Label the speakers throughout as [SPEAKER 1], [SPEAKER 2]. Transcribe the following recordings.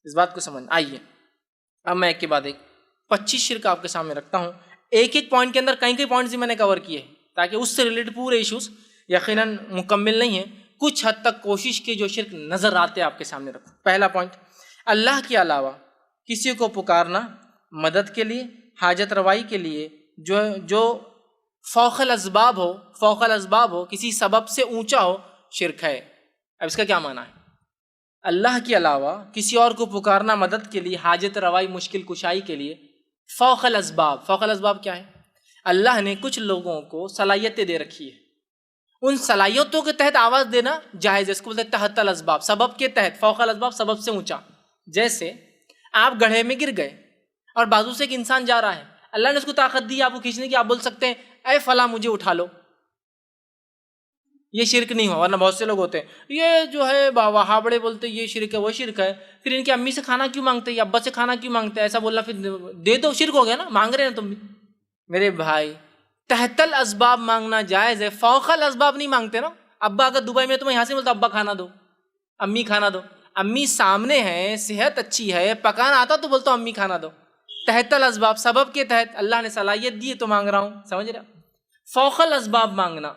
[SPEAKER 1] اس بات کو سمجھ آئیے. اب میں ایک کے بعد ایک 25 شرک آپ کے سامنے رکھتا ہوں. ایک ایک پوائنٹ کے اندر کئی پوائنٹس میں نے کور کیے ہیں تاکہ اس سے ریلیٹڈ پورے ایشوز یقیناً مکمل نہیں ہیں, کچھ حد تک کوشش کی جو شرک نظر آتے آپ کے سامنے رکھوں. پہلا پوائنٹ, اللہ کے علاوہ کسی کو پکارنا مدد کے لیے, حاجت روائی کے لیے, جو فوق الاسباب ہو, کسی سبب سے اونچا ہو, شرک ہے. اب اس کا کیا معنی ہے؟ اللہ کے علاوہ کسی اور کو پکارنا مدد کے لیے, حاجت روائی, مشکل کشائی کے لیے, فوق الاسباب کیا ہے؟ اللہ نے کچھ لوگوں کو صلاحیتیں دے رکھی ہے, ان صلاحیتوں کے تحت آواز دینا جائز ہے. اس کو بولتے ہیں تحت الاسباب, سبب کے تحت, فوق الاسباب, سبب سے اونچا. جیسے آپ گڑھے میں گر گئے اور بازو سے ایک انسان جا رہا ہے, اللہ نے اس کو طاقت دی آپ کو کھینچنے کی, آپ بول سکتے ہیں اے فلاں مجھے اٹھا لو, یہ شرک نہیں ہوا. ورنہ بہت سے لوگ ہوتے ہیں یہ جو ہے وہابڑے بولتے یہ شرک ہے وہ شرک ہے, پھر ان کی امی سے کھانا کیوں مانگتے ہیں, ابا سے کھانا کیوں مانگتے ہیں, ایسا بولنا پھر دے دو, شرک ہو گیا نا, مانگ رہے ہیں تم بھی. میرے بھائی تحت الاسباب مانگنا جائز ہے, فوق الاسباب نہیں مانگتے نا. ابا اگر دبئی میں تو میں یہاں سے بولتا ابا کھانا دو, امی کھانا دو. امی سامنے ہے, صحت اچھی ہے, پکانا آتا تو بولتا ہوں امی کھانا دو. تحت الاسباب, سبب کے تحت, اللہ نے صلاحیت دی ہے تو مانگ رہا ہوں, سمجھ رہے. فوق الاسباب مانگنا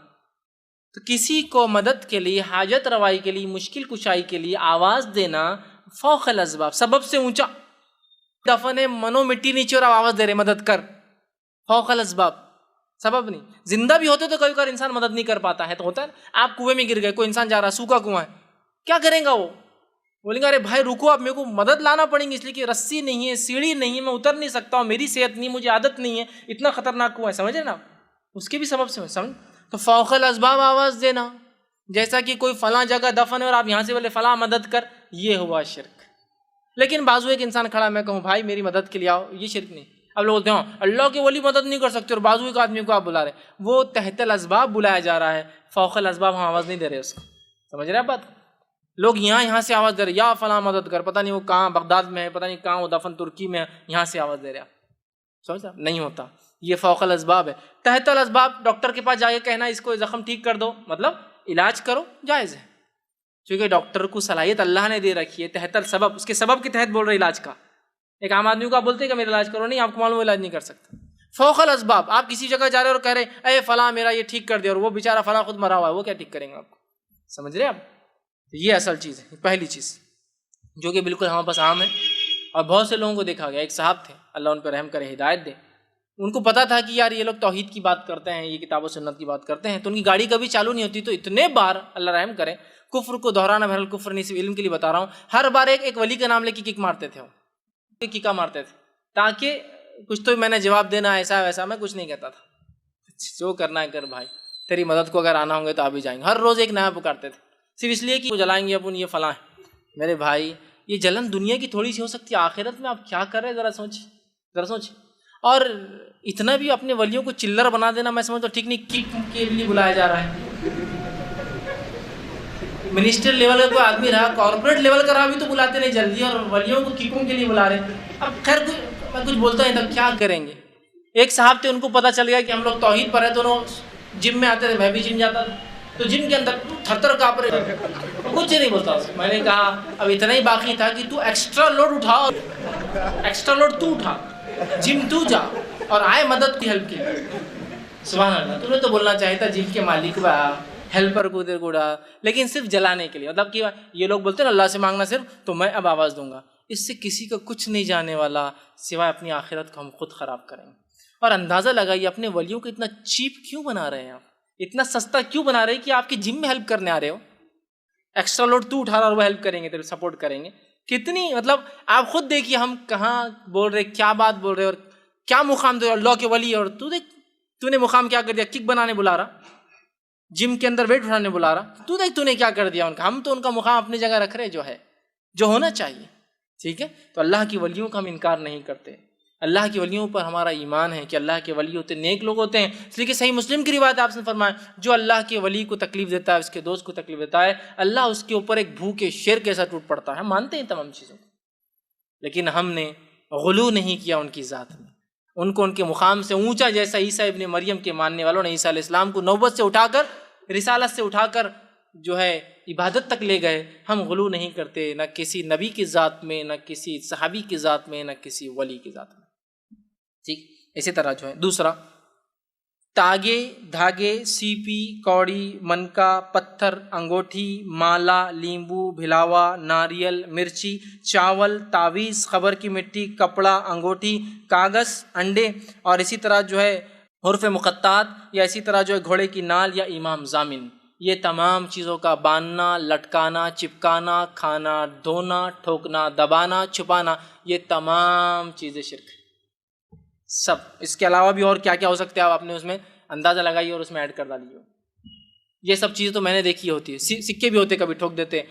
[SPEAKER 1] تو کسی کو مدد کے لیے, حاجت روائی کے لیے, مشکل کشائی کے لیے آواز دینا فوق الاسباب, سبب سے اونچا. دفن ہے, منو مٹی نیچے اور آواز دے رہے مدد کر, فوق الاسباب, سبب نہیں. زندہ بھی ہوتے تو کبھی کبھار انسان مدد نہیں کر پاتا ہے, تو ہوتا ہے آپ کنویں میں گر گئے, کوئی انسان جا رہا, سوکھا کنواں ہے, کیا کریں گا وہ, بولیں گے ارے بھائی رکو آپ, میرے کو مدد لانا پڑیں گی, اس لیے کہ رسی نہیں ہے, سیڑھی نہیں ہے, میں اتر نہیں سکتا ہوں, میری صحت نہیں, مجھے عادت نہیں ہے, اتنا خطرناک کنواں ہے, سمجھ رہے نا, اس کے بھی سبب سے سمجھ. تو فوق الاسباب آواز دینا, جیسا کہ کوئی فلاں جگہ دفن ہے اور آپ یہاں سے بولے فلاں مدد کر, یہ ہوا شرک. لیکن بازو ایک انسان کھڑا, میں کہوں بھائی میری مدد کے لیے آؤ, یہ شرک نہیں. اب لوگ بولتے ہیں اللہ کے ولی مدد نہیں کر سکتے, اور بازو ایک آدمی کو آپ بلا رہے, وہ تحت الاسباب بلایا جا رہا ہے, فوق الاسباب ہم آواز نہیں دے رہے اس کو, سمجھ رہے آپ بات. لوگ یہاں سے آواز دے رہے, یا فلاں مدد کر, پتہ نہیں وہ کہاں بغداد میں ہے, پتہ نہیں کہاں وہ دفن ترکی میں ہے, یہاں سے آواز دے رہے آپ, سمجھ رہے, نہیں ہوتا, یہ فوق الاسباب ہے. تحت الاسباب ڈاکٹر کے پاس جا کے کہنا اس کو زخم ٹھیک کر دو, مطلب علاج کرو, جائز ہے, کیونکہ ڈاکٹر کو صلاحیت اللہ نے دے رکھی ہے. تحت السبب, اس کے سبب کے تحت بول رہے علاج کا. ایک عام آدمی کو آپ بولتے ہیں کہ میرا علاج کرو, نہیں, آپ کو معلوم علاج نہیں کر سکتا. فوق الاسباب, آپ کسی جگہ جا رہے اور کہہ رہے اے فلاں میرا یہ ٹھیک کر دے, اور وہ بیچارہ فلاں خود مرا ہوا ہے, وہ کیا ٹھیک کریں گے آپ کو, سمجھ رہے آپ. یہ اصل چیز ہے, پہلی چیز جو کہ بالکل ہمارے پاس عام ہے, اور بہت سے لوگوں کو دیکھا گیا. ایک صاحب تھے, اللہ ان پہ رحم کرے, ہدایت دے, ان کو پتا تھا کہ یار یہ لوگ توحید کی بات کرتے ہیں, یہ کتاب و سنت کی بات کرتے ہیں, تو ان کی گاڑی کبھی چالو نہیں ہوتی, تو اتنے بار اللہ رحم کرے, کفر کو دہرانا بہرحال کفر نہیں, صرف علم کے لیے بتا رہا ہوں, ہر بار ایک ولی کا نام لے کے کک مارتے تھے, وہ کیکا مارتے تھے, تاکہ کچھ تو میں نے جواب دینا, ایسا ویسا میں کچھ نہیں کہتا تھا, جو کرنا ہے کر بھائی, تیری مدد کو اگر آنا ہوں گے تو آپ بھی جائیں گے. ہر روز ایک نیا پکارتے تھے, صرف اس لیے کہ وہ جلائیں گے اپن, یہ فلاں ہے. میرے بھائی یہ جلن دنیا کی تھوڑی سی ہو سکتی ہے, آخرت میں آپ کیا کر رہے ہیں, ذرا سوچ. اور اتنا بھی اپنے ولیوں کو چلر بنا دینا میں سمجھتا ہوں ٹھیک نہیں. کک کے لیے بلایا جا رہا ہے, منسٹر لیول کا کوئی آدمی رہا, کارپوریٹ لیول کا رہا بھی تو بلاتے نہیں جلدی, اور ولیوں کو ککوں کے لیے بلا رہے ہیں. اب خیر میں کچھ بولتا نہیں تھا, کیا کریں گے. ایک صاحب تھے, ان کو پتہ چل گیا کہ ہم لوگ توحید پر ہیں, تو جم میں آتے تھے, میں بھی جم جاتا تھا, تو جم کے اندر تھر تھر کانپ رہے, کچھ نہیں بولتا. میں نے کہا اب اتنا ہی باقی تھا کہ تو ایکسٹرا لوڈ اٹھا, ایکسٹرا لوڈ تو اٹھا, جم تو جا, اور آئے مدد کی ہیلپ کی. سبحان اللہ, تمہیں تو بولنا چاہیے تھا جم کے مالک با, ہیلپر کو دیر گوڑا, لیکن صرف جلانے کے لیے. مطلب کہ یہ لوگ بولتے ہیں نا اللہ سے مانگنا صرف, تو میں اب آواز دوں گا. اس سے کسی کا کچھ نہیں جانے والا, سوائے اپنی آخرت کو ہم خود خراب کریں گے. اور اندازہ لگائیے اپنے ولیوں کو اتنا چیپ کیوں بنا رہے ہیں آپ, اتنا سستا کیوں بنا رہے ہیں کہ آپ کی جم میں ہیلپ کرنے آ رہے ہو. ایکسٹرا لوڈ تو اٹھا رہا اور وہ ہیلپ کریں گے, تیرے سپورٹ کریں گے. کتنی مطلب آپ خود دیکھیے ہم کہاں بول رہے, کیا بات بول رہے, اور کیا مقام دے اللہ کے ولی, اور تو دیکھ تو نے مقام کیا کر دیا, کک بنانے بلا رہا, جم کے اندر ویٹ اٹھانے بلا رہا, تو دیکھ تو نے کیا کر دیا ان کا. ہم تو ان کا مقام اپنی جگہ رکھ رہے جو ہے, جو ہونا چاہیے, ٹھیک ہے. تو اللہ کی ولیوں کا ہم انکار نہیں کرتے, اللہ کی ولیوں پر ہمارا ایمان ہے کہ اللہ کے ولی ہوتے نیک لوگ ہوتے ہیں. اس لیے کہ صحیح مسلم کی روایت آپ نے فرمایا, جو اللہ کے ولی کو تکلیف دیتا ہے, اس کے دوست کو تکلیف دیتا ہے, اللہ اس کے اوپر ایک بھوکے شیر کیسا ٹوٹ پڑتا ہے. ہم مانتے ہیں تمام چیزوں کو, لیکن ہم نے غلو نہیں کیا ان کی ذات میں, ان کو ان کے مقام سے اونچا, جیسا عیسیٰ ابن مریم کے ماننے والوں نے عیسیٰ علیہ السلام کو نوبت سے اٹھا کر, رسالت سے اٹھا کر جو ہے عبادت تک لے گئے، ہم غلو نہیں کرتے نہ کسی نبی کی ذات میں، نہ کسی صحابی کی ذات میں، نہ کسی ولی کی ذات میں. ٹھیک. اسی طرح جو ہے دوسرا، تاگے، دھاگے، سیپی، کوڑی، منکا، پتھر، انگوٹھی، مالا، لیمبو، بھلاوا، ناریل، مرچی، چاول، تعویذ، خبر کی مٹی، کپڑا، انگوٹھی، کاغذ، انڈے، اور اسی طرح جو ہے حروف مقطعات، یا اسی طرح جو ہے گھوڑے کی نال یا امام ضامن، یہ تمام چیزوں کا باندھنا، لٹکانا، چپکانا، کھانا، دھونا، ٹھوکنا، دبانا، چھپانا، یہ تمام چیزیں شرک ہیں سب. اس کے علاوہ بھی اور کیا کیا ہو سکتے ہیں، آپ اپنے اس میں اندازہ لگائیے اور اس میں ایڈ کر ڈالیے. یہ سب چیزیں تو میں نے دیکھی ہوتی ہے. سکے بھی ہوتے کبھی ٹھوک دیتے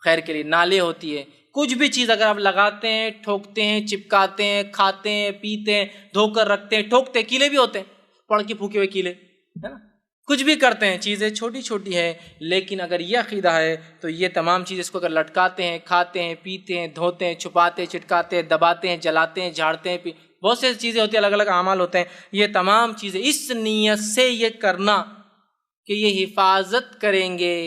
[SPEAKER 1] خیر کے لیے، نالے ہوتی ہے، کچھ بھی چیز اگر آپ لگاتے ہیں، ٹھوکتے ہیں، چپکاتے ہیں، کھاتے ہیں، پیتے ہیں، دھو کر رکھتے ہیں، ٹھوکتے ہیں، کیلے بھی ہوتے ہیں، پڑھ کے پھوکے ہوئے کیلے، ہے نا، کچھ بھی کرتے ہیں، چیزیں چھوٹی چھوٹی ہے، لیکن اگر یہ عقیدہ ہے تو یہ تمام چیز اس کو اگر لٹکاتے ہیں، کھاتے ہیں، پیتے ہیں، دھوتے ہیں، چھپاتے ہیں، چٹکاتے ہیں، دباتے ہیں، جلاتے ہیں، جھاڑتے ہیں، بہت سی چیزیں ہوتی ہیں، الگ الگ اعمال ہوتے ہیں، یہ تمام چیزیں اس نیت سے یہ کرنا کہ یہ حفاظت کریں گے،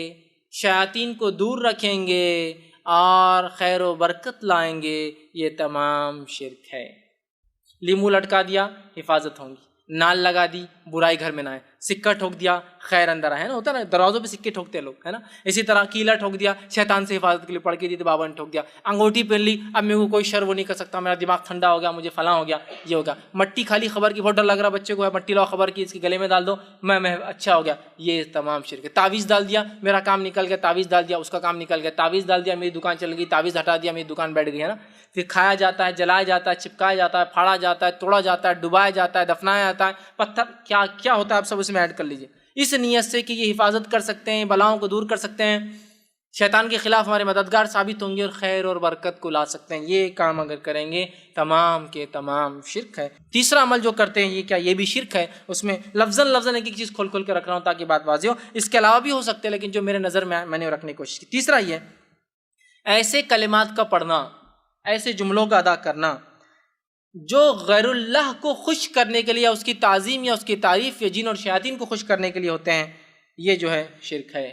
[SPEAKER 1] شیاطین کو دور رکھیں گے اور خیر و برکت لائیں گے، یہ تمام شرک ہے. لیمو لٹکا دیا، حفاظت ہوں گی. نال لگا دی، برائی گھر میں نہ آئے. سکہ ٹھوک دیا، خیر اندر آئے، ہے نا، ہوتا ہے نا، دروازوں پہ سکے ٹھوکتے ہیں لوگ، ہے نا. اسی طرح کیلا ٹھوک دیا، شیطان سے حفاظت کے لیے پڑھ کے دی تو بابا نے ٹھوک دیا. انگوٹھی پہن لی، اب میرے کو کوئی شر وہ نہیں کر سکتا، میرا دماغ ٹھنڈا ہو گیا، مجھے فلاں ہو گیا، یہ ہوگا. مٹی کھا لی خبر کی، بہت ڈر لگ رہا بچے کو ہے، مٹی لاؤ خبر کی، اس کے گلے میں ڈال دو، میں اچھا ہو گیا، یہ تمام شرک ہے. تعویذ ڈال دیا، میرا کام نکل گیا، تعویذ ڈال دیا، اس کا کام نکل گیا. تعویذ ڈال دیا، میری دکان چل گئی، تعویذ ہٹا دیا، میری دکان بیٹھ گئی، ہے نا. پھر کھایا جاتا ہے، جلایا جاتا ہے، چپکایا جاتا ہے، پھاڑا جاتا ہے، توڑا جاتا ہے، ڈبایا جاتا ہے، دفنایا جاتا ہے، پتھر کیا کیا ہوتا ہے آپ سب اس میں ایڈ کر لیجئے. اس نیت سے کہ یہ حفاظت کر سکتے ہیں، بلاؤں کو دور کر سکتے ہیں، شیطان کے خلاف ہمارے مددگار ثابت ہوں گے اور خیر اور برکت کو لا سکتے ہیں، یہ کام اگر کریں گے تمام کے تمام شرک ہے. تیسرا عمل جو کرتے ہیں یہ کیا، یہ بھی شرک ہے. اس میں لفظاً ایک ایک چیز کھول کھول کے رکھ رہا ہوں تاکہ بات واضح ہو، اس کے علاوہ بھی ہو سکتے ہیں لیکن جو میرے نظر میں نے رکھنے کی کوشش کی. تیسرا یہ ایسے کلمات کا پڑھنا، ایسے جملوں کا ادا کرنا جو غیر اللہ کو خوش کرنے کے لیے، اس کی تعظیم یا اس کی تعریف یا جن اور شیاطین کو خوش کرنے کے لیے ہوتے ہیں، یہ جو ہے شرک ہے.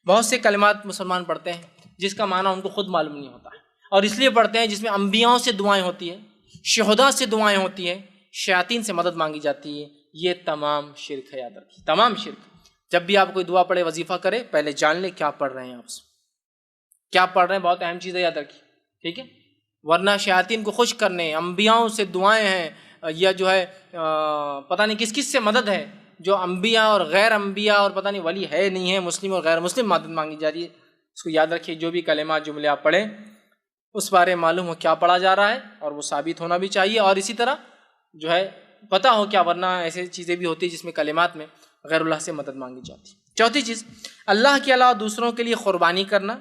[SPEAKER 1] بہت سے کلمات مسلمان پڑھتے ہیں جس کا معنی ان کو خود معلوم نہیں ہوتا ہے، اور اس لیے پڑھتے ہیں جس میں انبیاءوں سے دعائیں ہوتی ہیں، شہداء سے دعائیں ہوتی ہیں، شیاطین سے مدد مانگی جاتی ہے. یہ تمام شرک ہے، یاد رکھیے، تمام شرک. جب بھی آپ کوئی دعا پڑھے، وظیفہ کرے، پہلے جان لیں کیا پڑھ رہے ہیں، آپ سے کیا پڑھ رہے ہیں، بہت اہم چیز ہے، یاد رکھیے، ٹھیک ہے. ورنہ شیاطین کو خوش کرنے، انبیاءوں سے دعائیں ہیں، یا جو ہے پتہ نہیں کس کس سے مدد ہے، جو انبیاء اور غیر انبیاء اور پتہ نہیں ولی ہے نہیں ہے، مسلم اور غیر مسلم مدد مانگی جا رہی ہے. اس کو یاد رکھیے، جو بھی کلمات جملے آپ پڑھیں اس بارے معلوم ہو کیا پڑھا جا رہا ہے، اور وہ ثابت ہونا بھی چاہیے، اور اسی طرح جو ہے پتہ ہو کیا، ورنہ ایسی چیزیں بھی ہوتی ہیں جس میں کلمات میں غیر اللہ سے مدد مانگی جاتی ہے. چوتھی چیز، اللہ کے علاوہ دوسروں کے لیے قربانی کرنا،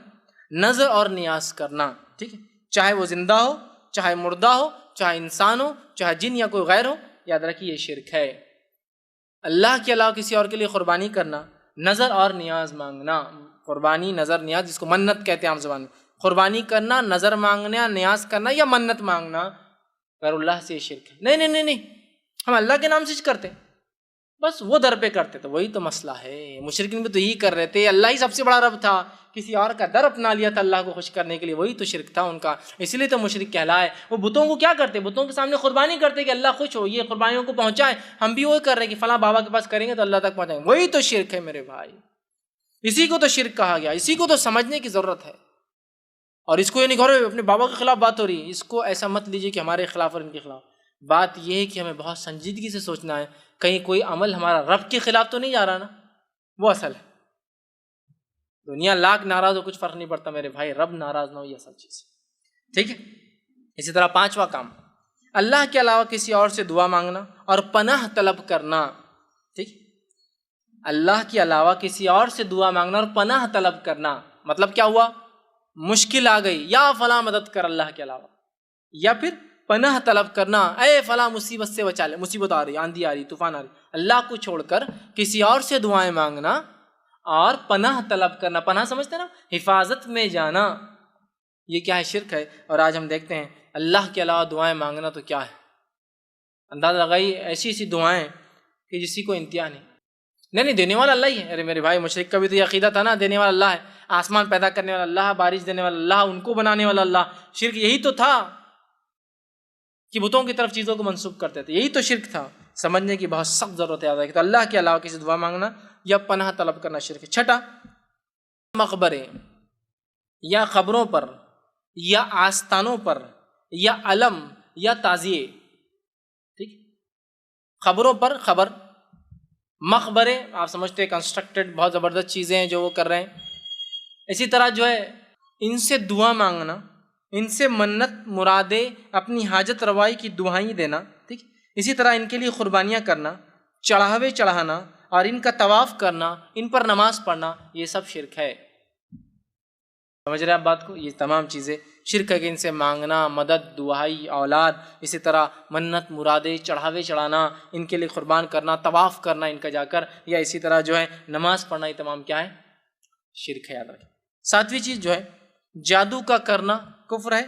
[SPEAKER 1] نظر اور نیاز کرنا، ٹھیک ہے، چاہے وہ زندہ ہو، چاہے مردہ ہو، چاہے انسان ہو، چاہے جن یا کوئی غیر ہو، یاد رکھیے یہ شرک ہے. اللہ کے علاوہ کسی اور کے لیے قربانی کرنا، نظر اور نیاز مانگنا، قربانی، نظر، نیاز، جس کو منت کہتے ہیں عام زبان میں، قربانی کرنا، نظر مانگنا، نیاز کرنا یا منت مانگنا غیر اللہ سے یہ شرک ہے. نہیں، ہم اللہ کے نام سے کرتے ہیں، بس وہ در پہ کرتے، تو وہی تو مسئلہ ہے. مشرکین بھی تو یہی کر رہے تھے، اللہ ہی سب سے بڑا رب تھا، کسی اور کا در اپنا لیا تھا اللہ کو خوش کرنے کے لیے، وہی تو شرک تھا ان کا، اس لیے تو مشرک کہلائے. وہ بتوں کو کیا کرتے، بتوں کے سامنے قربانی کرتے کہ اللہ خوش ہو، یہ قربانیوں کو پہنچائے. ہم بھی وہی کر رہے ہیں کہ فلاں بابا کے پاس کریں گے تو اللہ تک پہنچائیں گے، وہی تو شرک ہے میرے بھائی. اسی کو تو شرک کہا گیا، اسی کو تو سمجھنے کی ضرورت ہے. اور اس کو یہ نہیں کہہ رہے اپنے بابا کے خلاف بات ہو رہی ہے، اس کو ایسا مت لیجیے کہ ہمارے خلاف اور ان کے خلاف. بات یہ ہے کہ ہمیں بہت سنجیدگی سے سوچنا ہے، کہیں کوئی عمل ہمارا رب کے خلاف تو نہیں جا رہا نا، وہ اصل ہے. دنیا لاکھ ناراض ہو، کچھ فرق نہیں پڑتا میرے بھائی، رب ناراض نہ ہو، یہ اصل چیز ہے، ٹھیک ہے. اسی طرح پانچواں کام، اللہ کے علاوہ کسی اور سے دعا مانگنا اور پناہ طلب کرنا، ٹھیک. اللہ کے علاوہ کسی اور سے دعا مانگنا اور پناہ طلب کرنا، مطلب کیا ہوا، مشکل آ گئی، یا فلاں مدد کر اللہ کے علاوہ، یا پھر پناہ طلب کرنا، اے فلاں مصیبت سے بچا لے، مصیبت آ رہی، آندھی آ رہی، طوفان آ رہی، اللہ کو چھوڑ کر کسی اور سے دعائیں مانگنا اور پناہ طلب کرنا. پناہ سمجھتے نا، حفاظت میں جانا، یہ کیا ہے، شرک ہے. اور آج ہم دیکھتے ہیں اللہ کے علاوہ دعائیں مانگنا تو کیا ہے، اندازہ لگائی، ایسی دعائیں کہ جسی کو انتہا نہیں. نہیں دینے والا اللہ ہی ہے. ارے میرے بھائی مشرک کا بھی تو یہ عقیدہ تھا نا, دینے والا اللہ ہے, آسمان پیدا کرنے والا اللہ, بارش دینے والا اللہ, ان کو بنانے والا اللہ. شرک یہی تو تھا کہ بتوں کی طرف چیزوں کو منسوب کرتے تھے, یہی تو شرک تھا. سمجھنے کی بہت سخت ضرورت ہے کہ تو اللہ کے علاوہ کسی دعا مانگنا یا پناہ طلب کرنا شرک ہے. چھٹا, مقبرے یا قبروں پر یا آستانوں پر یا علم یا تعزیے, ٹھیک, قبروں پر خبر, مقبرے آپ سمجھتے ہیں کنسٹرکٹڈ بہت زبردست چیزیں ہیں جو وہ کر رہے ہیں. اسی طرح جو ہے ان سے دعا مانگنا, ان سے منت مرادیں, اپنی حاجت روائی کی دعائیں دینا, ٹھیک. اسی طرح ان کے لیے قربانیاں کرنا, چڑھاوے چڑھانا اور ان کا طواف کرنا, ان پر نماز پڑھنا, یہ سب شرک ہے. سمجھ رہے آپ بات کو؟ یہ تمام چیزیں شرک ہے کہ ان سے مانگنا, مدد, دعائی, اولاد, اسی طرح منت مرادیں, چڑھاوے چڑھانا, ان کے لیے قربان کرنا, طواف کرنا ان کا جا کر, یا اسی طرح جو ہے نماز پڑھنا, یہ تمام کیا ہے؟ شرک ہے. یاد رکھیں. ساتویں چیز جو ہے جادو کا کرنا کفر ہے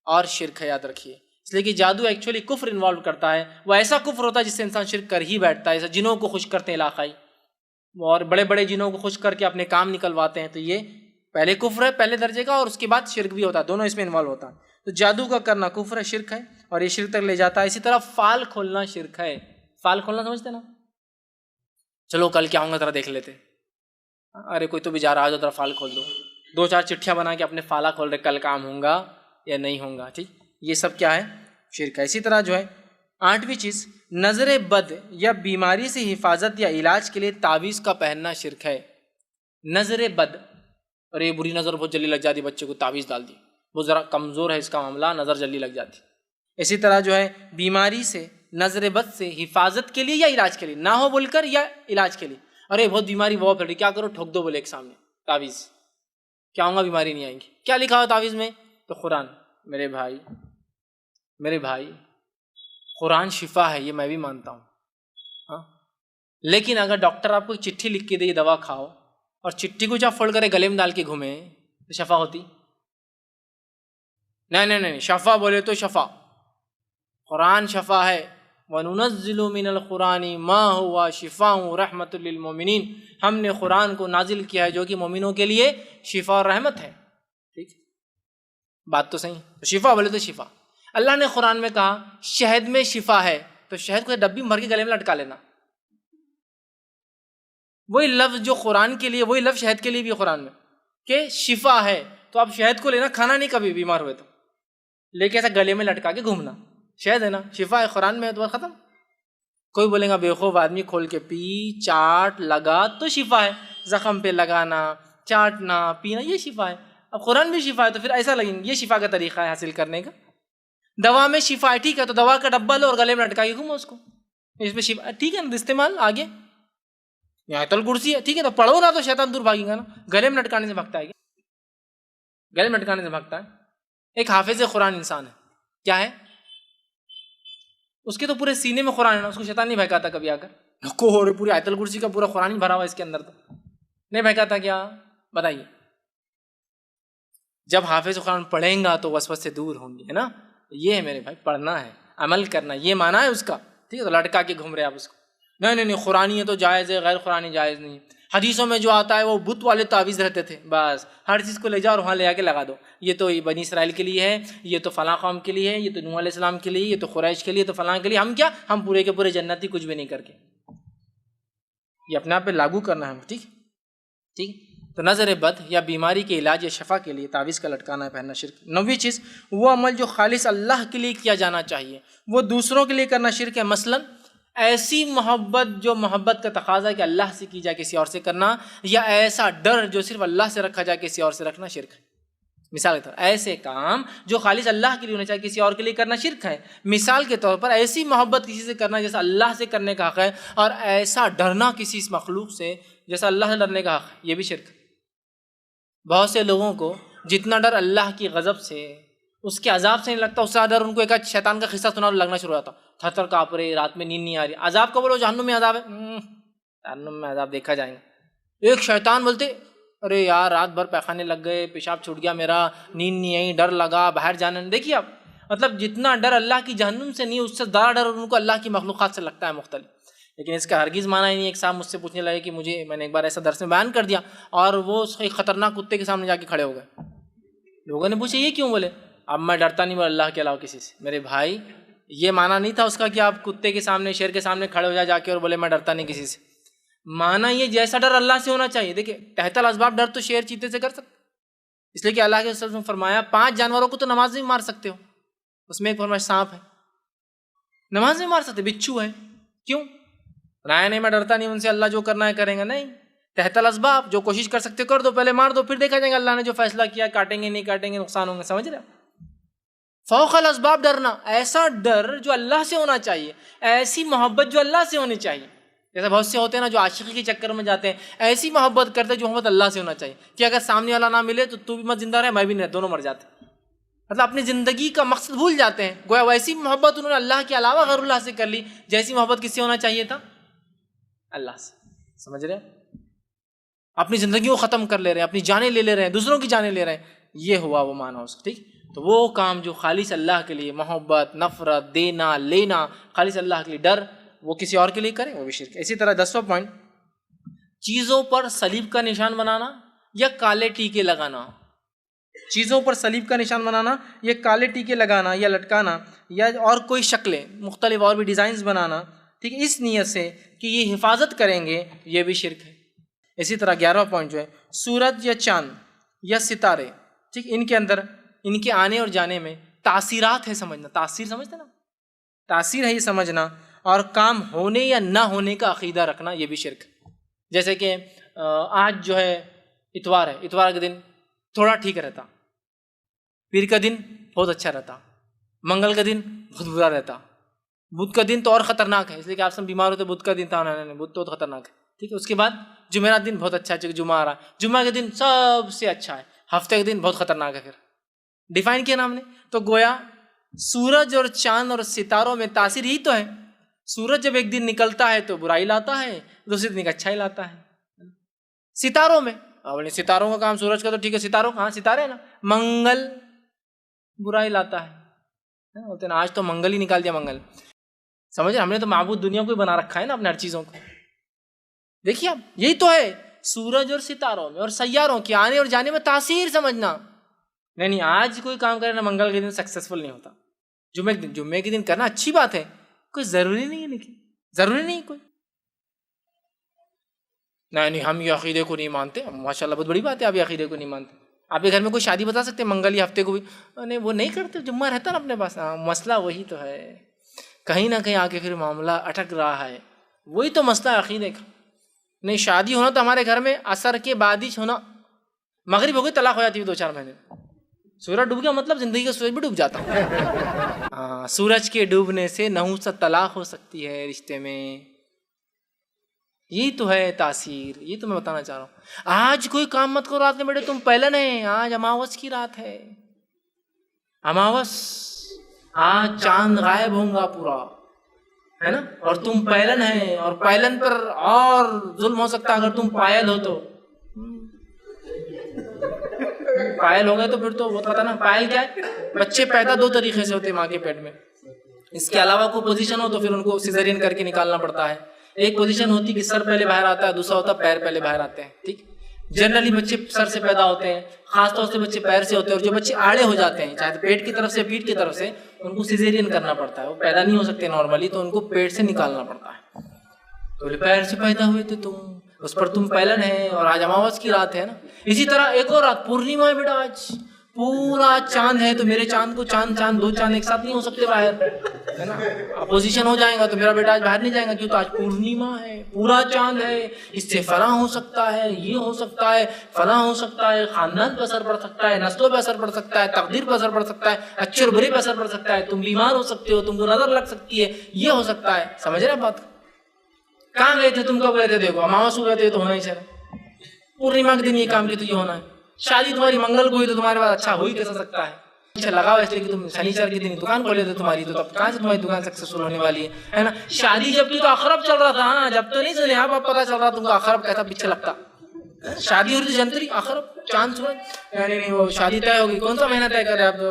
[SPEAKER 1] اور شرک ہے, یاد رکھیے. اس لیے کہ جادو ایکچولی کفر انوالو کرتا ہے, وہ ایسا کفر ہوتا ہے جس سے انسان شرک کر ہی بیٹھتا ہے. ایسا جنوں کو خوش کرتے ہیں علاقائی, اور بڑے بڑے جنوں کو خوش کر کے اپنے کام نکلواتے ہیں, تو یہ پہلے کفر ہے پہلے درجے کا, اور اس کے بعد شرک بھی ہوتا ہے, دونوں اس میں انوالو ہوتا ہے. تو جادو کا کرنا کفر ہے, شرک ہے, اور یہ شرک تک لے جاتا ہے. اسی طرح فال کھولنا شرک ہے. فال کھولنا سمجھتے نا؟ چلو کل کیا آؤں گا ذرا دیکھ لیتے, ارے کوئی تو بھی جا رہا ہے ذرا فال کھول دو, 2-4 چٹھیاں بنا کے اپنے فالا کھول رہے, کل کام ہوں گا یا نہیں ہوں گا, ٹھیک. یہ سب کیا ہے؟ شرک ہے. اسی طرح جو ہے 8ویں چیز نظر بد یا بیماری سے حفاظت یا علاج کے لیے تعویذ کا پہننا شرک ہے. نظر بد, اور یہ بری نظر بہت جلدی لگ جاتی, بچے کو تعویذ ڈال دی, وہ ذرا کمزور ہے اس کا معاملہ, نظر جلدی لگ جاتی. اسی طرح جو ہے بیماری سے, نظر بد سے حفاظت کے لیے یا علاج کے لیے, نہ ہو بول کر یا علاج کے لیے, ارے بہت بیماری وہ پھیل رہی, کیا کرو, ٹھوک دو بولے ایک سامنے تعویذ, کیا ہوں گا بیماری نہیں آئیں گی. کیا لکھا ہوا تعویذ میں؟ تو قرآن. میرے بھائی قرآن شفا ہے, یہ میں بھی مانتا ہوں, ہاں, لیکن اگر ڈاکٹر آپ کو چٹھی لکھ کے دے دوا کھاؤ, اور چٹھی کو جب فوڑ کرے گلے میں ڈال کے گھومے, تو شفا ہوتی؟ نہیں, شفا بولے تو شفا, قرآن شفا ہے. وَنُنَزِّلُ مِنَ الْقُرْآنِ مَا هُوَ شِفَاءٌ وَرَحْمَةٌ لِّلْمُؤْمِنِينَ, ہم نے قرآن کو نازل کیا ہے جو کہ مومنوں کے لیے شفا اور رحمت ہے. ٹھیک, بات تو صحیح. شفا بولے تو شفا. اللہ نے قرآن میں کہا شہد میں شفا ہے, تو شہد کو ڈبی میں بھر کے گلے میں لٹکا لینا. وہی لفظ جو قرآن کے لیے, وہی لفظ شہد کے لیے بھی قرآن میں کہ شفا ہے, تو آپ شہد کو لینا, کھانا نہیں کبھی بیمار ہوئے تو, لیکن ایسا گلے میں لٹکا کے گھومنا. شہد ہے نا, شفا ہے, قرآن میں ہے, تو بات ختم. کوئی بولے گا بیوقوف آدمی, کھول کے پی, چاٹ, لگا تو شفا ہے. زخم پہ لگانا, چاٹنا, پینا, یہ شفا ہے. اب قرآن بھی شفا ہے, تو پھر ایسا لگیں گے یہ شفا کا طریقہ ہے حاصل کرنے کا. دوا میں شفا ہے, ٹھیک ہے, تو دوا کا ڈبہ لو اور گلے میں لٹکا کے گھومو اس کو, اس میں شفا, ٹھیک ہے نا, استعمال. آگے آیت الکرسی ہے, ٹھیک ہے, تو پڑھو نا, تو شیطان دور بھاگے گا نا. گلے میں لٹکانے سے بھگتا ہے, گلے میں لٹکانے سے بھگتا ہے. ایک حافظ قرآن انسان ہے, کیا ہے, اس کے تو پورے سینے میں قرآن ہے نا, اس کو شیطان نہیں بہکاتا کبھی آ کر, پوری آیت الکرسی کا پورا قرآن ہی بھرا ہوا اس کے اندر, تو نہیں بہکاتا کیا؟ بتائیے. جب حافظ قرآن پڑھیں گا تو وسوسے دور ہوں گے, ہے نا. یہ ہے میرے بھائی, پڑھنا ہے, عمل کرنا, یہ مانا ہے اس کا, ٹھیک ہے. تو لٹکا کے گھوم رہے آپ اس کو, نہیں, قرآنی ہے تو جائز ہے, غیر قرآنی جائز نہیں. حدیثوں میں جو آتا ہے وہ بت والے تعویذ رہتے تھے, بس ہر چیز کو لے جاؤ اور وہاں لے آ کے لگا دو. یہ تو بنی اسرائیل کے لیے ہے, یہ تو فلاں قوم کے لیے ہے, یہ تو نوح علیہ السلام کے لیے, یہ تو قریش کے لیے, تو فلاں کے لیے. ہم کیا, ہم پورے کے پورے جنتی, کچھ بھی نہیں کر کے, یہ اپنے آپ پہ لاگو کرنا ہے. ٹھیک. تو نظر بد یا بیماری کے علاج یا شفا کے لیے تعویذ کا لٹکانا ہے, پہننا شرک. 9ویں چیز وہ عمل جو خالص اللہ کے لیے کیا جانا چاہیے وہ دوسروں کے لیے کرنا شرک ہے. مثلاً ایسی محبت جو محبت کا تقاضا ہے کہ اللہ سے کی جائے, کسی اور سے کرنا, یا ایسا ڈر جو صرف اللہ سے رکھا جائے, کسی اور سے رکھنا, شرک ہے. مثال کے طور پر ایسے کام جو خالص اللہ کے لیے ہونا چاہیے, کسی اور کے لیے کرنا, شرک ہے. مثال کے طور پر ایسی محبت کسی سے کرنا جیسا اللہ سے کرنے کا حق ہے, اور ایسا ڈرنا کسی اس مخلوق سے جیسا اللہ سے ڈرنے کا حق ہے, یہ بھی شرک ہے. بہت سے لوگوں کو جتنا ڈر اللہ کی غضب سے, اس کے عذاب سے نہیں لگتا, اس سے ڈر ان کو ایک شیطان کا قصہ سنا لگنا شروع ہوتا, تھر تھر کانپ رہے, رات میں نیند نہیں آ رہی. عذاب کا بولو, جہنم میں عذاب ہے, جہنم میں عذاب دیکھا جائے گا. ایک شیطان بولتے, ارے یار رات بھر پیخانے لگ گئے, پیشاب چھوٹ گیا میرا, نیند نہیں آئی, ڈر لگا, باہر جانا نہیں. دیکھیے اب مطلب جتنا ڈر اللہ کی جہنم سے نہیں, اس سے زیادہ ڈر ان کو اللہ کی مخلوقات سے لگتا ہے مختلف. لیکن اس کا ہرگز مانا ہی نہیں. ایک صاحب مجھ سے پوچھنے لگے کہ میں نے ایک بار ایسا درس میں بیان کر دیا اور وہ ایک خطرناک کتے کے سامنے جا کے کھڑے ہو گئے. لوگوں نے پوچھا یہ کیوں؟ بولے اب میں ڈرتا نہیں اللہ کے علاوہ کسی سے. میرے بھائی یہ مانا نہیں تھا اس کا کہ آپ کتے کے سامنے شیر کے سامنے کھڑے ہو جا کے اور بولے میں ڈرتا نہیں کسی سے. مانا یہ جیسا ڈر اللہ سے ہونا چاہیے. دیکھیں تحت الاسباب ڈر تو شیر چیتے سے کر سکتے، اس لیے کہ اللہ کے رسول نے فرمایا 5 جانوروں کو تو نماز میں مار سکتے ہو. اس میں ایک فرمایا سانپ ہے، نماز میں مار سکتے. بچھو ہے، کیوں؟ رائے نہیں میں ڈرتا نہیں ان سے، اللہ جو کرنا ہے کریں گا. نہیں، تحت الاسباب جو کوشش کر سکتے کر دو، پہلے مار دو، پھر دیکھا جائے گا اللہ نے جو فیصلہ کیا کاٹیں گے نہیں کاٹیں گے نقصان ہوں گے. سمجھ رہے؟ فوق الاسباب ڈرنا، ایسا ڈر جو اللہ سے ہونا چاہیے، ایسی محبت جو اللہ سے ہونی چاہیے. جیسے بہت سے ہوتے ہیں نا جو عاشقی کے چکر میں جاتے ہیں، ایسی محبت کرتے جو محبت اللہ سے ہونا چاہیے کہ اگر سامنے والا نہ ملے تو بھی مت زندہ رہے میں بھی نہیں، دونوں مر جاتے. مطلب اپنی زندگی کا مقصد بھول جاتے ہیں. گویا ویسی محبت انہوں نے اللہ کے علاوہ غیر اللہ سے کر لی جیسی محبت کس سے ہونا چاہیے تھا؟ اللہ سے. سمجھ رہے ہیں؟ اپنی زندگی کو ختم کر لے رہے ہیں، اپنی جانیں لے رہے ہیں، دوسروں کی جانیں لے رہے ہیں. یہ ہوا وہ معنی اس کا. ٹھیک، تو وہ کام جو خالص اللہ کے لیے، محبت، نفرت، دینا لینا خالص اللہ کے لیے، ڈر، وہ کسی اور کے لیے کریں وہ بھی شرک ہے. اسی طرح 10واں پوائنٹ، چیزوں پر صلیب کا نشان بنانا یا کالے ٹیکے لگانا. چیزوں پر صلیب کا نشان بنانا یا کالے ٹیکے لگانا یا لٹکانا یا اور کوئی شکلیں مختلف اور بھی ڈیزائنز بنانا، ٹھیک ہے، اس نیت سے کہ یہ حفاظت کریں گے، یہ بھی شرک ہے. اسی طرح 11واں پوائنٹ جو ہے، سورج یا چاند یا ستارے، ٹھیک، ان کے اندر ان کے آنے اور جانے میں تاثیرات ہے سمجھنا. تاثیر سمجھتے نا، تاثیر ہے یہ سمجھنا، اور کام ہونے یا نہ ہونے کا عقیدہ رکھنا، یہ بھی شرک. جیسے کہ آج جو ہے اتوار ہے، اتوار کے دن تھوڑا ٹھیک رہتا، پیر کا دن بہت اچھا رہتا، منگل کا دن بہت برا رہتا، بدھ کا دن تو اور خطرناک ہے، اس لیے کہ آپ سب بیمار ہوتے بدھ کا دن تھا، بدھ تو خطرناک ہے. ٹھیک ہے، اس کے بعد جمعرات دن بہت اچھا ہے، جمعہ آ رہا، جمعہ کے دن سب سے اچھا ہے، ہفتے کے دن بہت خطرناک ہے. پھر ڈیفائن کیا نام نے، تو گویا سورج اور چاند اور ستاروں میں تاثیر ہی تو ہے. سورج جب ایک دن نکلتا ہے تو برائی لاتا ہے، دوسرے دن اچھائی لاتا ہے. ستاروں میں ستاروں کا کام، سورج کا تو ٹھیک ہے، ستاروں ہاں ستارے نا، منگل برائی لاتا ہے. بولتے نا آج تو منگل ہی نکال دیا منگل. سمجھے، ہم نے تو معبود دنیا کو ہی بنا رکھا ہے نا اپنے ہر چیزوں کو. دیکھیے آپ، یہی تو ہے سورج اور ستاروں میں اور سیاروں کے آنے اور جانے میں تاثیر سمجھنا. نہیں آج کوئی کام کرے نا منگل کے دن سکسیسفل نہیں ہوتا، جمعے کے دن کرنا اچھی بات ہے، کوئی ضروری نہیں ہے، لیکن ضروری نہیں کوئی. نہیں ہم یہ عقیدے کو نہیں مانتے. ماشاء اللہ بہت بڑی بات ہے، آپ یہ عقیدے کو نہیں مانتے. آپ کے گھر میں کوئی شادی بتا سکتے ہیں منگل یا ہفتے کو بھی؟ نہیں وہ نہیں کرتے، جمعہ رہتا نا اپنے پاس. مسئلہ وہی تو ہے، کہیں نہ کہیں آ کے پھر معاملہ اٹک رہا ہے. وہی تو مسئلہ عقیدے کا. نہیں شادی ہونا تو ہمارے گھر میں عصر کے بعد ہی ہونا، مغرب ہو گئی طلاق ہو جاتی ہے 2-4 مہینے. سورج ڈوب گیا مطلب زندگی کا سورج بھی ڈوب جاتا. ہاں، سورج کے ڈوبنے سے نحوست طلاق ہو سکتی ہے رشتے میں. یہی تو ہے تاثیر، یہ تو میں بتانا چاہ رہا ہوں. آج کوئی کام مت کرو رات میں بیٹھے تم پہلن ہے، آج اماوس کی رات ہے، اماوس، آج چاند غائب ہوں گا پورا، ہے نا، اور تم پہلن ہے، اور پہلن پر اور ظلم ہو سکتا ہے اگر تم پائل ہو تو. پائل ہو گئے تو پھر تو وہ پتا نا پائل کیا ہے. بچے پیدا 2 طریقے سے ہوتے ہیں ماں کے پیٹ میں، اس کے علاوہ کوئی پوزیشن ہو تو پھر ان کو سیزرین کر کے نکالنا پڑتا ہے. ایک پوزیشن ہوتی ہے کہ سر پہلے باہر آتا ہے، دوسرا ہوتا ہے پیر پہلے باہر آتے ہیں. ٹھیک، جنرلی بچے سر سے پیدا ہوتے ہیں، خاص طور سے بچے پیر سے ہوتے ہیں، اور جو بچے آڑے ہو جاتے ہیں چاہے پیٹ کی طرف سے پیٹھ کی طرف سے، ان کو سیزرین کرنا پڑتا ہے. وہ پیدا نہیں ہو سکتے نارملی، تو ان کو پیٹ سے نکالنا پڑتا ہے. تو پیر سے پیدا ہوئے تھے تم، اس پر تم پہلن ہے، اور آج اماوس کی رات ہے نا. اسی طرح ایک اور رات پورنیما ہے بیٹا، آج پورا چاند ہے، تو میرے چاند کو چاند 2 چاند ایک ساتھ نہیں ہو سکتے باہر، ہے نا. اپوزیشن ہو جائے گا تو میرا بیٹا آج باہر نہیں جائے گا، کیوں؟ تو آج پورنیما ہے، پورا چاند ہے، اس سے فلاں ہو سکتا ہے، یہ ہو سکتا ہے، فلاں ہو سکتا ہے، خاندان پہ اثر پڑ سکتا ہے، نسلوں پہ اثر پڑ سکتا ہے، تقدیر پہ اثر پڑ سکتا ہے، اچھے اور برے پہ اثر پڑ سکتا ہے، تم بیمار ہو سکتے ہو، تم کو نظر لگ سکتی ہے، یہ ہو سکتا ہے. سمجھ رہے بات؟ کہاں گئے تھے تم؟ کب گئے تھے؟ دیکھو اماوس ہوئے تھے تو ہونا ہی چاہیے، پورنیما کے دن یہ کام کیا تو یہ ہونا ہے. شادی تمہاری منگل کو ہوئی تو تمہارے پاس اچھا ہو ہی کیسا سکتا ہے؟ اچھا لگاؤ اس لیے کہ تم شنیچر کے دن دکان کھولے تھے تمہاری، تو تب کہاں سے تمہاری دکان سکسیسفل ہونے والی ہے نا. شادی جب کی تو اخرب چل رہا تھا، ہاں جب تو نہیں سنے آپ پتا چل رہا تم کو اخرب کہتا پیچھے لگتا. شادی ہو رہی تھی جنتری، اخرب، چاند سورج، نہیں وہ شادی طے ہوگی. کون سا مہینہ طے کرے آپ؟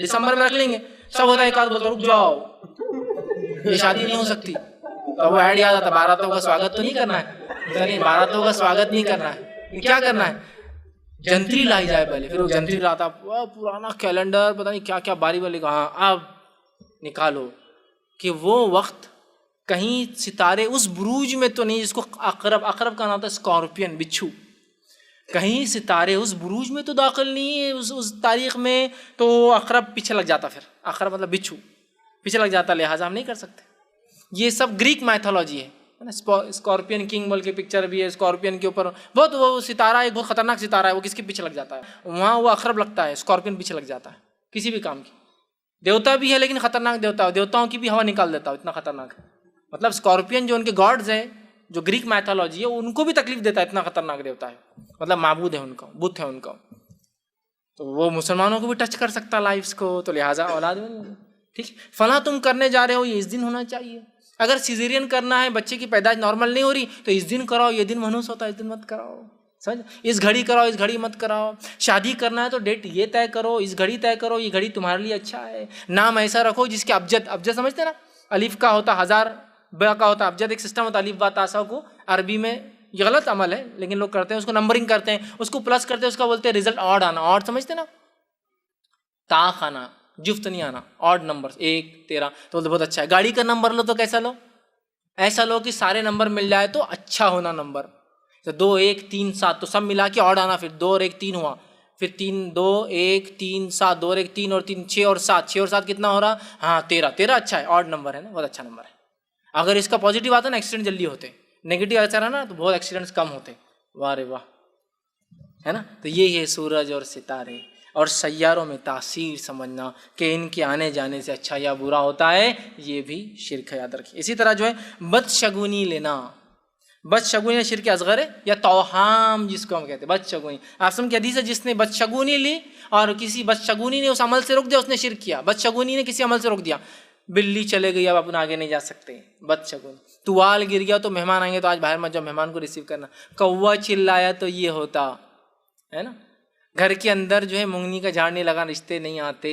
[SPEAKER 1] دسمبر میں رکھ لیں گے. سب ہوتا ہے ایک آدھ بولتا رک جاؤ، یہ شادی نہیں ہو سکتی. تو وہ ایڈ یاد آتا، باراتوں کا سواگت تو نہیں کرنا ہے، نہیں باراتوں کا سواگت نہیں کرنا ہے، کیا کرنا ہے، جنتری لائی جائے پہلے، پھر وہ جنتری لاتا، پرانا کیلنڈر پتہ نہیں کیا کیا باری والی، کہاں اب نکالو کہ وہ وقت کہیں ستارے اس بروج میں تو نہیں جس کو عقرب کا نام تھا اسکارپین، بچھو، کہیں ستارے اس بروج میں تو داخل نہیں ہے اس تاریخ میں، تو عقرب پیچھے لگ جاتا، پھر عقرب مطلب بچھو پیچھے لگ جاتا، لہٰذا ہم نہیں کر سکتے. یہ سب گریک میتھولوجی ہے. اسکارپین کنگ بول کے پکچر بھی ہے، اسکارپین کے اوپر بہت وہ ستارہ ایک بہت خطرناک ستارہ ہے، وہ کس کے پیچھے لگ جاتا ہے، وہاں وہ عقرب لگتا ہے، اسکارپین پیچھے لگ جاتا ہے کسی بھی کام کی. دیوتا بھی ہے لیکن خطرناک دیوتا ہے، دیوتاؤں کی بھی ہوا نکال دیتا ہے، اتنا خطرناک ہے. مطلب اسکارپین جو ان کے گاڈز ہیں، جو گریک میتھولوجی ہے، ان کو بھی تکلیف دیتا ہے، اتنا خطرناک دیوتا ہے، مطلب معبود ہے ان کا، بت ہے ان کا. تو وہ مسلمانوں کو بھی ٹچ کر سکتا ہے لائفز کو، تو لہٰذا اولاد میں ٹھیک فلاں تم کرنے جا رہے ہو، یہ اس دن ہونا چاہیے. اگر سیزیرین کرنا ہے، بچے کی پیدائش نارمل نہیں ہو رہی، تو اس دن کراؤ، یہ دن منحوس ہوتا ہے، اس دن مت کراؤ. سمجھ، اس گھڑی کراؤ، اس گھڑی مت کراؤ. شادی کرنا ہے تو ڈیٹ یہ طے کرو، اس گھڑی طے کرو، یہ گھڑی تمہارے لیے اچھا ہے. نام ایسا رکھو جس کے ابجد سمجھتے نا، الف کا ہوتا ہزار، با کا ہوتا ابجد، ایک سسٹم ہوتا الف با تا سا کو عربی میں. یہ غلط عمل ہے لیکن لوگ کرتے ہیں، اس کو نمبرنگ کرتے ہیں، اس کو پلس کرتے ہیں، اس کا بولتے ہیں ریزلٹ آڈ آنا. آڈ سمجھتے نا، طاق آنا، جفت نہیں آنا، آڈ نمبر 1 13، تو بہت اچھا ہے. گاڑی کا نمبر لو تو کیسا لو، ایسا لو کہ سارے نمبر مل جائے تو اچھا ہونا نمبر. 2 1 3 7 تو سب ملا کے آڈ آنا، پھر 2 اور 1 3 ہوا، پھر 3 2 1 3 7 2 اور 1 3 اور 3 6 اور 7 6 اور 7 کتنا ہو رہا، ہاں 13 اچھا ہے، آڈ نمبر ہے نا، بہت اچھا نمبر ہے. اگر اس کا پازیٹیو آتا نا ایکسیڈنٹ جلدی ہوتے، نیگیٹو اچھا رہا نا تو بہت ایکسیڈنٹس کم ہوتے. واہ رے واہ، ہے نا. تو یہ ہے سورج اور ستارے اور سیاروں میں تاثیر سمجھنا کہ ان کے آنے جانے سے اچھا یا برا ہوتا ہے، یہ بھی شرک ہے، یاد رکھیے. اسی طرح جو ہے بدشگونی لینا، بدشگونی شرک اصغر ہے، یا توہام جس کو ہم کہتے ہیں بدشگونی. آپ سن کی حدیث ہے، جس نے بدشگونی لی اور کسی بدشگونی نے اس عمل سے روک دیا، اس نے شرک کیا. بدشگونی نے کسی عمل سے روک دیا، بلی چلے گئی اب اپن آگے نہیں جا سکتے، بدشگونی. توال گر گیا تو مہمان آئیں گے تو آج باہر مت جاؤ، مہمان کو ریسیو کرنا. کوا چلایا تو یہ ہوتا ہے نا. گھر کے اندر جو ہے مونگنی کا جھاڑ نہیں لگا، رشتے نہیں آتے،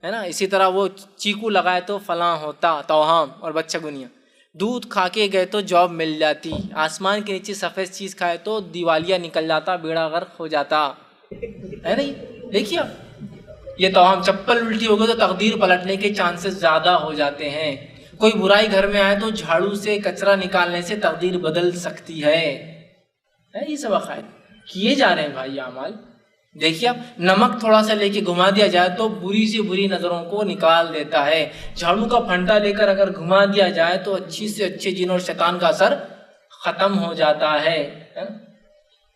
[SPEAKER 1] ہے نا. اسی طرح وہ چیکو لگائے تو فلاں ہوتا، توہام اور بدشگونیاں. دودھ کھا کے گئے تو جاب مل جاتی، آسمان کے نیچے سفید چیز کھائے تو دیوالیہ نکل جاتا، بیڑا غرق ہو جاتا، ہے نہیں. دیکھیے یہ توہام. چپل الٹی ہو گئی تو تقدیر پلٹنے کے چانسز زیادہ ہو جاتے ہیں. کوئی برائی گھر میں آئے تو جھاڑو سے کچرا نکالنے سے تقدیر بدل سکتی ہے. یہ سب عقائد کیے جا رہے ہیں بھائی اعمال. دیکھیے اب نمک تھوڑا سا لے کے گھما دیا جائے تو بری سے بری نظروں کو نکال دیتا ہے. جھاڑو کا پھنٹا لے کر اگر گھما دیا جائے تو اچھی سے اچھے جن اور شیطان کا اثر ختم ہو جاتا ہے.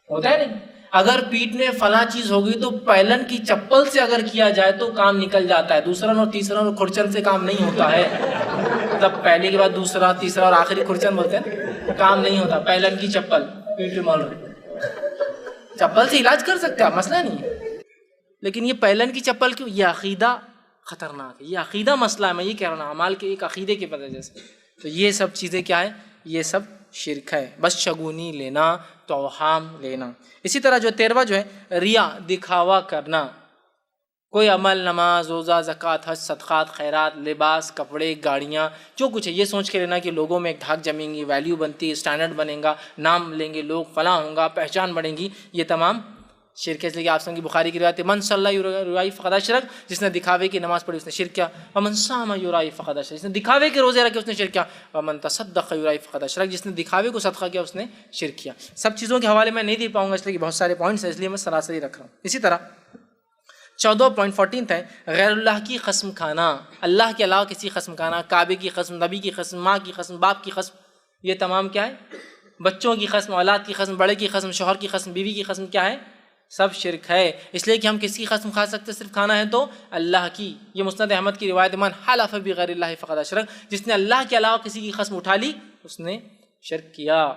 [SPEAKER 1] ہوتا ہے نہیں. اگر پیٹ میں فلاں چیز ہو گئی تو پہلن کی چپل سے اگر کیا جائے تو کام نکل جاتا ہے. دوسرا اور تیسرا اور کھرچن سے کام نہیں ہوتا ہے. مطلب پہلے کے بعد دوسرا تیسرا اور آخری کھرچن بولتے ہیں، کام نہیں ہوتا. پہلن کی چپل پیٹ میں مول رہی، چپل سے علاج کر سکتے ہیں، مسئلہ نہیں ہے. لیکن یہ پہلن کی چپل کیوں؟ یہ عقیدہ خطرناک ہے، یہ عقیدہ مسئلہ ہے. میں یہ کہہ رہا ہوں اعمال کے ایک عقیدے کی وجہ سے. تو یہ سب چیزیں کیا ہے؟ یہ سب شرک ہے. بس شگونی لینا، توہام لینا. اسی طرح جو 13واں جو ہے ریا، دکھاوا کرنا. کوئی عمل، نماز، روزہ، زکوٰۃ، حج، صدقات، خیرات، لباس، کپڑے، گاڑیاں، جو کچھ ہے یہ سوچ کے لینا کہ لوگوں میں ایک دھاک جمیں گی، ویلیو بنتی ہے، اسٹینڈرڈ بنے گا، نام لیں گے لوگ، فلاں ہوں گا، پہچان بڑھیں گی. یہ تمام شرک ہے. اس لیے کہ آپ سن کی بخاری کی روایت ہے، من صلی یرائی فقد اشرک، جس نے دکھاوے کی نماز پڑھی اس نے شرک کیا. ومن صام یرائی فقد اشرک، جس نے دکھاوے کے روزے رکھے اس نے شرک کیا. ومن تصدق یرائی فقد اشرک، جس نے دکھاوے کو صدقہ کیا اس نے شرک کیا. سب چیزوں کے حوالے میں نہیں دے پاؤں گا اس لیے کہ بہت سارے پوائنٹس ہیں، اس لیے میں سراسری رکھ رہا ہوں. اسی طرح 14.14 ہے غیر اللہ کی قسم کھانا. اللہ کے علاوہ کسی قسم کھانا، کعبے کی قسم، نبی کی قسم، ماں کی قسم، باپ کی قسم، یہ تمام کیا ہے؟ بچوں کی قسم، اولاد کی قسم، بڑے کی قسم، شوہر کی قسم، بیوی کی قسم، کیا ہے؟ سب شرک ہے. اس لیے کہ ہم کس کی قسم کھا سکتے؟ صرف کھانا ہے تو اللہ کی. یہ مسند احمد کی روایت، من حلف بغیر اللہ فقد اشرک، جس نے اللہ کے علاوہ کسی کی قسم اٹھا لی اس نے شرک کیا.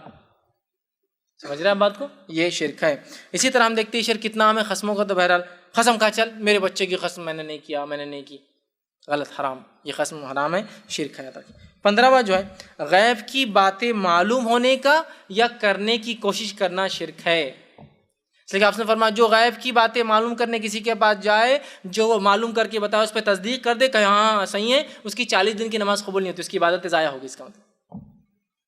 [SPEAKER 1] سمجھ رہے ہیں بات کو؟ یہ شرک ہے. اسی طرح ہم دیکھتے ہیں شرک کتنا عام ہے قسموں کا. تو بہرحال قسم کھا، چل میرے بچے کی قسم میں نے نہیں کیا، میں نے نہیں کی، غلط، حرام. یہ قسم حرام ہے، شرک ہے. 15واں جو ہے غیب کی باتیں معلوم ہونے کا یا کرنے کی کوشش کرنا شرک ہے. اس لیے آپ نے فرمایا جو غیب کی باتیں معلوم کرنے کسی کے پاس جائے، جو وہ معلوم کر کے بتائے اس پہ تصدیق کر دے کہ ہاں صحیح ہے، اس کی 40 دن کی نماز قبول نہیں ہوتی، اس کی عبادت ضائع ہوگی. اس کا مطلب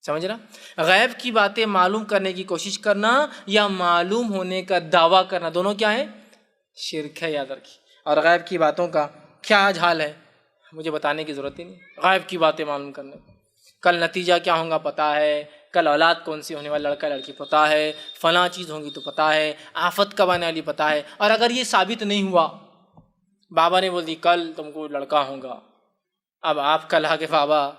[SPEAKER 1] سمجھ رہا؟ غیب کی باتیں معلوم کرنے کی کوشش کرنا یا معلوم ہونے کا دعویٰ کرنا، دونوں کیا ہے؟ شرک ہے، یاد رکھیے۔ اور غیب کی باتوں کا کیا آج حال ہے مجھے بتانے کی ضرورت ہی نہیں۔ غیب کی باتیں معلوم کرنے، کل نتیجہ کیا ہوگا پتہ ہے، کل اولاد کون سی ہونے والا، لڑکا لڑکی پتہ ہے، فلاں چیز ہوگی تو پتہ ہے، آفت کب آنے والی پتہ ہے۔ اور اگر یہ ثابت نہیں ہوا، بابا نے بول دی کل تم کو لڑکا ہوگا، اب آپ کل کے بابا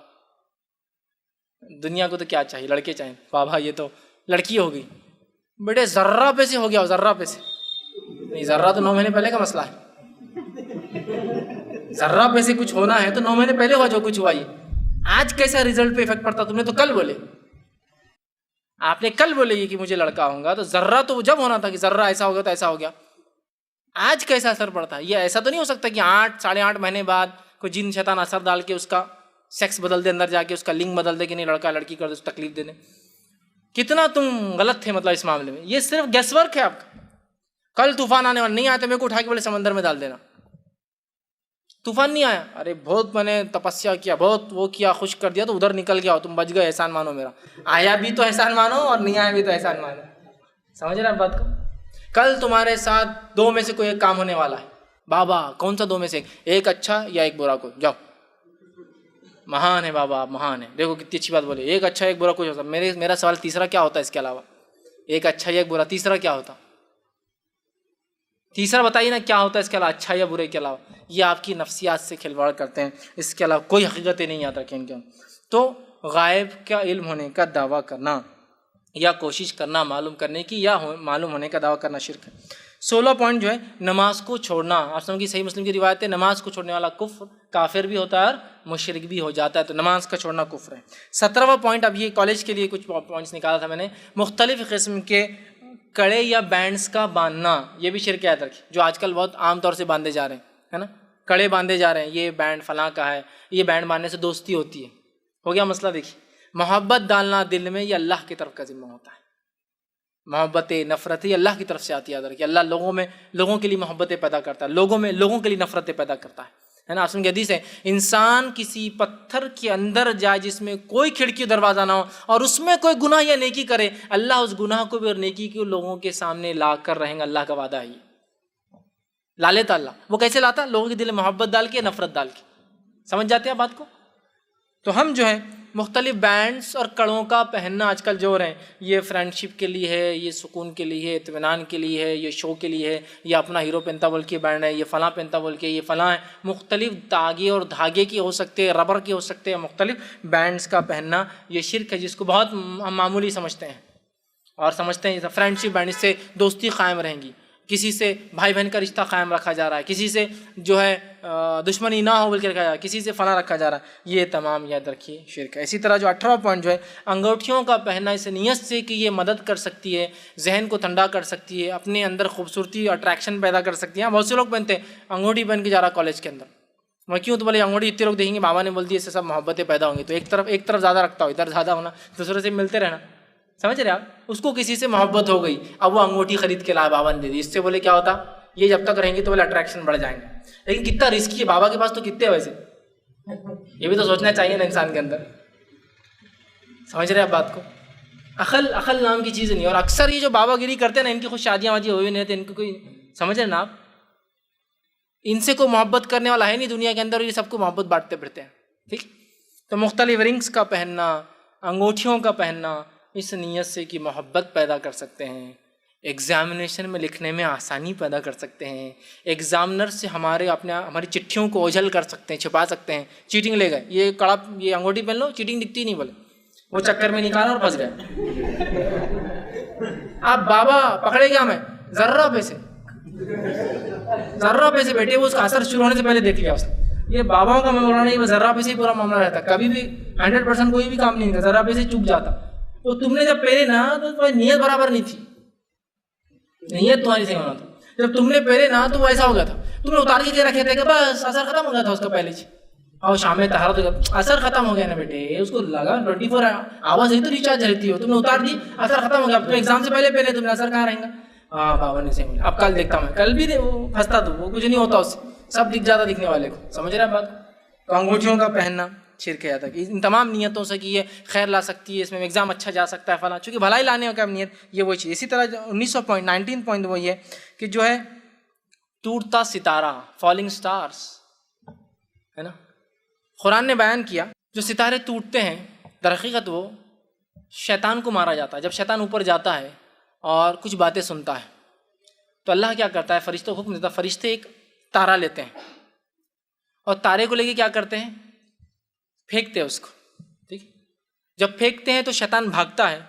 [SPEAKER 1] دنیا کو تو کیا چاہیے، لڑکے چاہیے، بابا یہ تو لڑکی ہوگی، بیٹے ذرہ پہ سے ہو گیا، ذرہ پہ سے نہیں، ذرہ تو 9 مہینے پہلے کا مسئلہ ہے، ذرہ پہ سے کچھ ہونا ہے تو 9 مہینے پہلے ہوا جو کچھ ہوا۔ یہ آج کیسا رزلٹ پہ افیکٹ پڑتا، تم نے تو کل بولے، آپ نے کل بولے یہ کہ مجھے لڑکا ہوگا، تو ذرہ تو جب ہونا تھا کہ ذرہ ایسا ہو گیا تو ایسا ہو گیا، آج کیسا اثر پڑتا ہے؟ یہ ایسا تو نہیں ہو سکتا کہ 8 ساڑھے 8 مہینے بعد کوئی جن شیطان اثر ڈال کے اس کا سیکس بدل دے، اندر جا کے اس کا لنگ بدل دے کہ نہیں لڑکا لڑکی کر دے، تکلیف دے دے۔ کتنا تم غلط تھے مطلب اس معاملے میں، یہ صرف گیس ورک ہے آپ کا۔ کل طوفان آنے والا، نہیں آیا تو میرے کو اٹھا کے بولے سمندر میں ڈال دینا، طوفان نہیں آیا، ارے بہت میں نے تپسیا کیا، بہت وہ کیا، خشک کر دیا تو ادھر نکل گیا، تم بچ گئے، احسان مانو میرا، آیا بھی تو احسان مانو اور نہیں آیا بھی تو احسان مانو۔ سمجھ رہے ہیں بات کو؟ کل تمہارے ساتھ 2 میں سے کوئی ایک کام ہونے والا ہے، بابا کون سا 2 میں سے ایک اچھا یا ایک برا، کوئی جاؤ، مہان ہے بابا، آپ مہان ہے، دیکھو کتنی اچھی بات بولے، ایک اچھا ایک برا کچھ ہوتا۔ میرا سوال تیسرا کیا ہوتا ہے اس کے علاوہ؟ ایک اچھا یا ایک برا، تیسرا کیا ہوتا؟ تیسرا بتائیے نا کیا ہوتا ہے اس کے علاوہ، اچھا یا برے کے علاوہ؟ یہ آپ کی نفسیات سے کھلواڑ کرتے ہیں، اس کے علاوہ کوئی حقیقتیں نہیں یاد رکھیں ان کے۔ تو غائب کا علم ہونے کا دعویٰ کرنا یا کوشش کرنا معلوم کرنے کی یا معلوم ہونے کا دعویٰ کرنا شرک ہے۔ 16 پوائنٹ جو ہے نماز کو چھوڑنا، آپ سمجھ کی صحیح مسلم کی روایت ہے، نماز کو چھوڑنے والا کفر، کافر بھی ہوتا ہے اور مشرک بھی ہو جاتا ہے، تو نماز کا چھوڑنا کفر ہے۔ 17واں پوائنٹ، اب یہ کالج کے لیے کچھ پوائنٹس نکالا تھا میں نے، مختلف قسم کے کڑے یا بینڈز کا باندھنا، یہ بھی شرک ہے، جو آج کل بہت عام طور سے باندھے جا رہے ہیں، ہے نا، کڑے باندھے جا رہے ہیں، یہ بینڈ فلاں کا ہے، یہ بینڈ باندھنے سے دوستی ہوتی ہے، ہو گیا مسئلہ۔ دیکھیے محبت ڈالنا دل میں یہ اللہ کی طرف کا ذمہ ہوتا ہے، محبت نفرت یہ اللہ کی طرف سے آتی ہے، کہ اللہ لوگوں کے لیے محبتیں پیدا کرتا ہے، لوگوں کے لیے نفرتیں پیدا کرتا ہے نا۔ آپ کی حدیث ہے، انسان کسی پتھر کے اندر جائے جس میں کوئی کھڑکی دروازہ نہ ہو اور اس میں کوئی گناہ یا نیکی کرے، اللہ اس گناہ کو بھی اور نیکی کو لوگوں کے سامنے لا کر رہیں گا، اللہ کا وعدہ ہے، یہ لا لیتا اللہ۔ وہ کیسے لاتا؟ لوگوں کے دل میں محبت ڈال کے، نفرت ڈال کے۔ سمجھ جاتے ہیں بات کو؟ تو ہم جو ہے مختلف بینڈز اور کڑوں کا پہننا آج کل جو ہو رہے ہیں، یہ فرینڈشپ کے لیے ہے، یہ سکون کے لیے ہے، اطمینان کے لیے ہے، یہ شو کے لیے ہے، یہ اپنا ہیرو پہنتا بول کے بینڈ ہے، یہ فلاں پہنتا بول کے، یہ فلاں ہے، مختلف تاگے اور دھاگے کے ہو سکتے ہیں، ربر کے ہو سکتے ہیں، مختلف بینڈز کا پہننا یہ شرک ہے، جس کو بہت ہم معمولی سمجھتے ہیں اور سمجھتے ہیں فرینڈشپ بینڈ، اس سے دوستی قائم رہیں گی، کسی سے بھائی بہن کا رشتہ قائم رکھا جا رہا ہے، کسی سے جو ہے دشمنی نہ ہو بول کے رکھا جا رہا ہے، کسی سے فلاں رکھا جا رہا ہے، یہ تمام یاد رکھیے شرک ہے۔ اسی طرح جو 18واں پوائنٹ جو ہے انگوٹھیوں کا پہننا، اس نیت سے کہ یہ مدد کر سکتی ہے، ذہن کو ٹھنڈا کر سکتی ہے، اپنے اندر خوبصورتی اٹریکشن پیدا کر سکتی ہے۔ بہت سے لوگ پہنتے ہیں انگوٹھی پہن کے جا رہا کالج کے اندر، میں کیوں؟ تو بولے انگوٹھی اتنے لوگ دیکھیں گے، بابا نے بول دی اس سے سب محبتیں پیدا ہوں گی، تو ایک طرف زیادہ رکھتا ہو، ادھر زیادہ ہونا، دوسرے سے ملتے رہنا، سمجھ رہے آپ؟ اس کو کسی سے محبت ہو گئی، اب وہ انگوٹھی خرید کے لایا، بابا نے دے دی، اس سے بولے کیا ہوتا؟ یہ جب تک رہیں گے تو بولے اٹریکشن بڑھ جائیں گے، لیکن کتنا رسکی ہے، بابا کے پاس تو کتنے ویسے، یہ بھی تو سوچنا چاہیے نا انسان کے اندر۔ سمجھ رہے آپ بات کو؟ عقل نام کی چیز نہیں، اور اکثر یہ جو بابا گیری کرتے ہیں نا، ان کی خود شادیاں واجی ہوئی نہیں رہتے، ان کو کوئی سمجھ رہے نا آپ، ان سے کوئی محبت کرنے والا ہے نہیں دنیا کے اندر، اور یہ سب کو محبت بانٹتے پھرتے ہیں، ٹھیک؟ تو مختلف رنگز کا پہننا، انگوٹھیوں کا پہننا، اس نیت سے کہ محبت پیدا کر سکتے ہیں، ایگزامینیشن میں لکھنے میں آسانی پیدا کر سکتے ہیں، ایگزامنر سے ہماری چٹھیوں کو اوجھل کر سکتے ہیں، چھپا سکتے ہیں، چیٹنگ لے گئے، یہ انگوٹھی پہن لو، چیٹنگ دکھتی نہیں، بولے وہ چکر میں نکالا اور پھنس گئے۔ آپ بابا پکڑے گیا میں ذرہ پیسے بیٹھے، وہ اس کا اثر شروع ہونے سے پہلے دیکھ لیا اس نے۔ یہ باباؤں کا معاملہ نہیں، ذرہ پیسے ہی پورا معاملہ رہتا، کبھی بھی 100% کوئی بھی کام نہیں کرتا، ذرہ پیسے چک جاتا۔ تو تم نے جب پہلے نا تو تمہاری نیت برابر نہیں تھی، نیت تمہاری صحیح ہونا تھا، جب تم نے پہلے نا تو وہ ایسا ہو گیا تھا، تم نے اتار کے رکھے تھے کہ بس اثر ختم ہو گیا تھا اس کا پہلے سے، اور شام میں طہارت ہو گیا، اثر ختم ہو گیا نا بیٹے، اس کو لگا 24 آورز ہی تو ریچارج رہتی ہو، تم نے اتار دی، اثر ختم ہو گیا، اب تو ایگزام سے پہلے تم نے اثر کہاں رہیں گا؟ ہاں بابا نے صحیح، اب کل دیکھتا ہوں، کل بھی وہ پھنستا تو وہ کچھ نہیں ہوتا، اس سے سب دکھ جاتا دکھنے والے کو، سمجھ رہے ہیں بات؟ تو انگوٹھیوں کا پہننا، شرک ہے یہاں تک، ان تمام نیتوں سے کہ یہ خیر لا سکتی ہے، اس میں ایگزام اچھا جا سکتا ہے فلاں، چونکہ بھلائی لانے کا نیت یہ وہی چیز۔ اسی طرح 19 پوائنٹ وہ یہ کہ جو ہے ٹوٹتا ستارہ، فالنگ سٹارز ہے نا، قرآن نے بیان کیا جو ستارے ٹوٹتے ہیں در حقیقت وہ شیطان کو مارا جاتا ہے۔ جب شیطان اوپر جاتا ہے اور کچھ باتیں سنتا ہے تو اللہ کیا کرتا ہے، فرشتوں کو حکم دیتا ہے، فرشتے ایک تارا لیتے ہیں اور تارے کو لے کے کیا کرتے ہیں، پھینکتے ہیں اس کو، ٹھیک۔ جب پھینکتے ہیں تو شیطان بھاگتا ہے